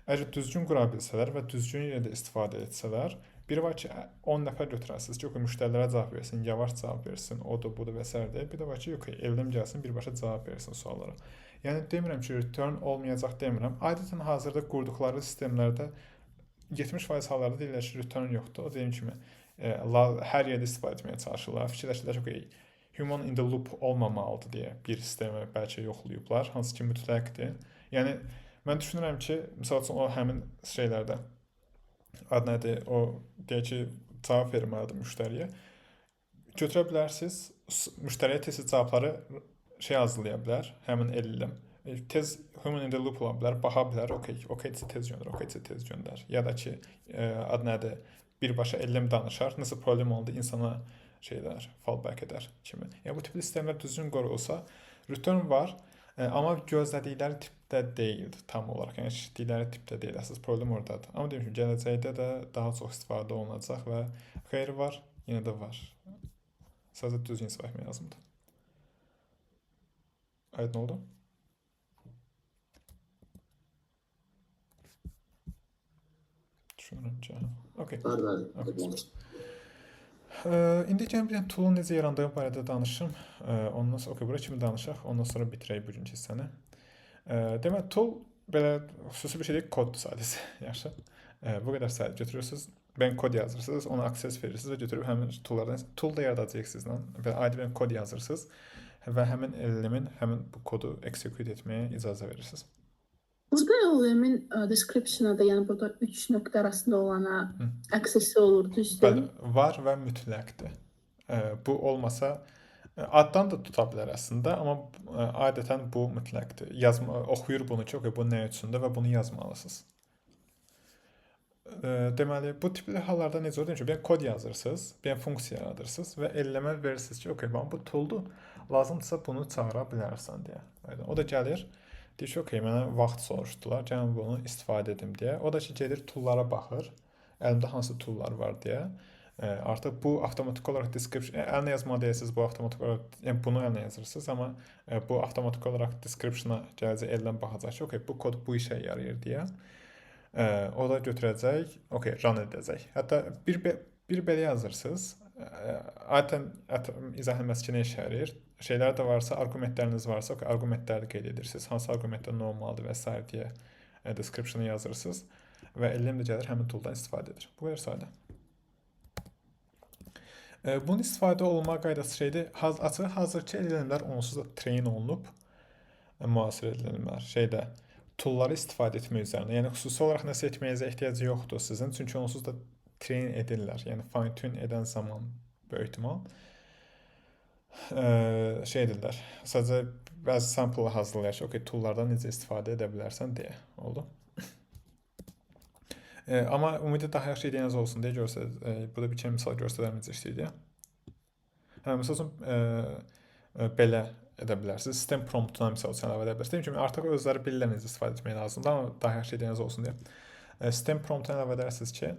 əgər düzgün qura bilsələr və düzgün yerdə istifadə etsələr, biri var ki, 10 nəfər götürəsiniz ki, yox, müştərilərə cavab versin, yavaş cavab versin, odur, budur və s. Bir də var ki, yox, elm gəlsin, birbaşa cavab versin suallara. Yəni, demirəm ki, return olmayacaq demirəm. Adətən hazırda qurduqları sistemlərdə 70% hallarda deyirlər ki, return yoxdur. O dediyim kimi, hər yerdə istifadə etməyə çalışırlar. Fikirləşirlər ki, human in the loop olmamalıdır deyə bir sistemi bəlkə yoxlayıblar, hansı ki, mütləqdir. Yəni, mən düşünürəm ki, misal üçün, o həmin şeylərdə, ad nədir, o deyək ki, cavab verməlidir müştəriyə. Götürə bilərsiniz, müştəriyə tez cavabları hazırlaya bilər, həmin elm. Tez human in the loop ola bilər, baxa bilər, okey tez göndər. Ya da ki, ad nədir, birbaşa elm danışar, nəsə problem oldu, insana fallback edər kimi. Yəni, bu tipli sistemlər düzgün qorulsa, return var, Amma gözlədikləri tipdə deyil tam olaraq. Yəni eşitdikləri tipdə deyil. Əsas problem oradadır. Amma deyim ki, gələcəkdə də daha çox istifadə olunacaq və xeyri var, yenə də var. Sadəcə düzgün istifadə etmək lazımdır. Aydın oldu? Düşünürəm ki, okey. Bəli. İndi gəlin bir dənə tool'un necə yarandığı barədə danışım. Ondan sonra bura kimi danışaq. Ondan sonra bitirək bugünkü hissəni. Demək, tool belə xüsusi bir şey deyil, koddur sadəcə. Yaxşı. Bu qədər sadəcə götürürsünüz. Ben kod yazırsınız, ona akses verirsiniz və götürüb həmin tool'lardan tool da yaradacaqsınız lan. Belə adi bir kod yazırsınız və həmin LLM-in həmin bu kodu execute etməyə icazə verirsiniz. Burada LLM-in description-a da, yəni burada 3 nöqtə arasında olana access olur, düzdür? Bəli, var və mütləqdir. Bu olmasa addan da tuta bilər əslində, amma adətən bu mütləqdir. Oxuyur bunu ki, bu nə üçündür və bunu yazmalısınız. Deməli, bu tipli hallarda necə olur? Bir kod yazırsınız, bir funksiya yaradırsınız və LLM-ə verirsiniz ki, bu tool'dur, lazımdırsa bunu çağıra bilərsən deyə. O da gəlir, deyir ki, mənə vaxt soruşdular, gəlin bunu istifadə edim deyə. O da ki, gedir tool'lara baxır, əlimdə hansı tool'lar var deyə. Artıq bu avtomatik olaraq description, əlinə yazmalı deyəsiniz, bu avtomatik olaraq, yəni bunu əlinə yazırsınız, amma bu avtomatik olaraq description-a gələcək, eldən baxacaq ki, bu kod bu işə yarayır deyə. O da götürəcək, run edəcək. Hətta bir belə yazırsınız. Adətən izah etməsi ki, nə işə yarayır? Şeylər də varsa, arqumentləriniz varsa, arqumentləri qeyd edirsiniz. Hansı arqumentlər normaldır və s. deyə description-ı yazırsınız və LLM də gəlir, həmin tool'dan istifadə edir. Bu qədər sadə. Bunun istifadə olma qaydası şeydir. Hazırki LLM-lər onsuz da train olunub, müasir LLM-lər tool'ları istifadə etmək üzərinə. Yəni xüsusi olaraq nəsə etməyinizə ehtiyacı yoxdur sizin, çünki onsuz da train edirlər. Yəni fine tune edən zaman böyük ehtimal edirlər. Sadəcə bəzi sample hazırlayır ki, tool'lardan necə istifadə edə bilərsən deyə. Oldu. Amma ümumiyyətlə daha yaxşı ideyiniz olsun deyə burada bir misal göstərəm necə işləyir deyə. Məsəl üçün belə edə bilərsiniz. Sistem promptuna misal üçün əlavə edə bilərsiniz. Deyim ki, artıq özləri bilirlər necə istifadə etmək lazımdır, amma daha yaxşı ideyiniz olsun deyə. Sistem promptuna əlavə edərsiniz ki,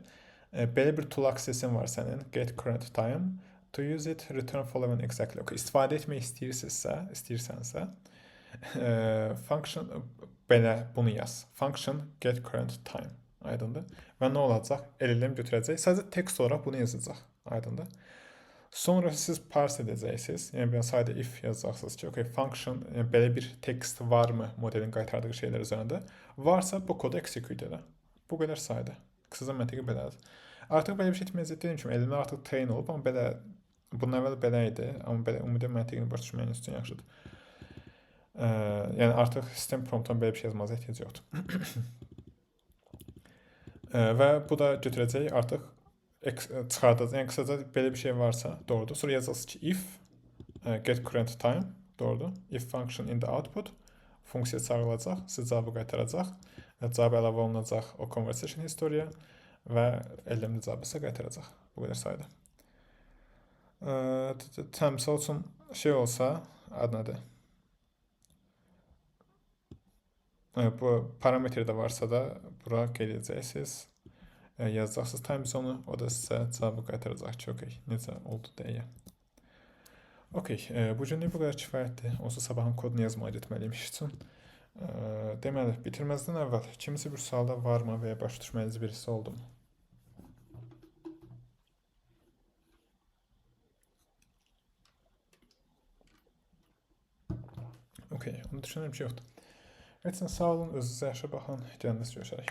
belə bir tool access-in var sənin, get current time, to use it, return following exactly. İstifadə etmək istəyirsənsə, function belə bunu yaz. Function get current time. Aydındır. Və nə olacaq? LLM götürəcək. Sadəcə text olaraq bunu yazacaq. Aydındır. Sonra siz parse edəcəksiniz. Yəni sadə if yazacaqsınız ki, function belə bir text varmı modelin qaytardığı şeylər üzərində? Varsa bu kodu execute edə. Bu qədər sadə. Qısaca məntiqi belədir. Artıq belə bir şey etməyəcək dediyim kimi, LLM artıq train olub, amma belə bunun əvvəl belə idi, amma belə ümumiyyətlə məntiqini başa düşməyiniz üçün yaxşıdır. Yəni artıq sistem promptdan belə bir şey yazmanıza ehtiyac yoxdur. Və bu da götürəcək artıq çıxardacaq. Yəni qısaca belə bir şey varsa, doğrudur. Sonra yazacaqsınız ki, if get current time, doğrudur. If function in the output funksiya çağırılacaq, siz cavabı qaytaracaq. Cavab əlavə olunacaq o conversation historiya və LLM cavabı isə qaytaracaq. Bu qədər sayda. Təmsil üçün şey olsa, adı nədir? Bu parametrdə varsa da bura qeyd edəcəksiniz. Yazacaqsınız time zone-u, o da sizə cavabı qaytaracaq ki, necə oldu deyə. Bu günlük bu qədər kifayətdir. Onsuz sabahın kodunu yazmaya getməliyim iş üçün. Deməli, bitirməzdən əvvəl kimisi bir sualda varmı və ya başa düşməyiniz birisi oldu mu? Onu düşünürüm ki, yoxdur. Sağ olun, özünüzə yaxşı baxın, gəliniz görüşərək.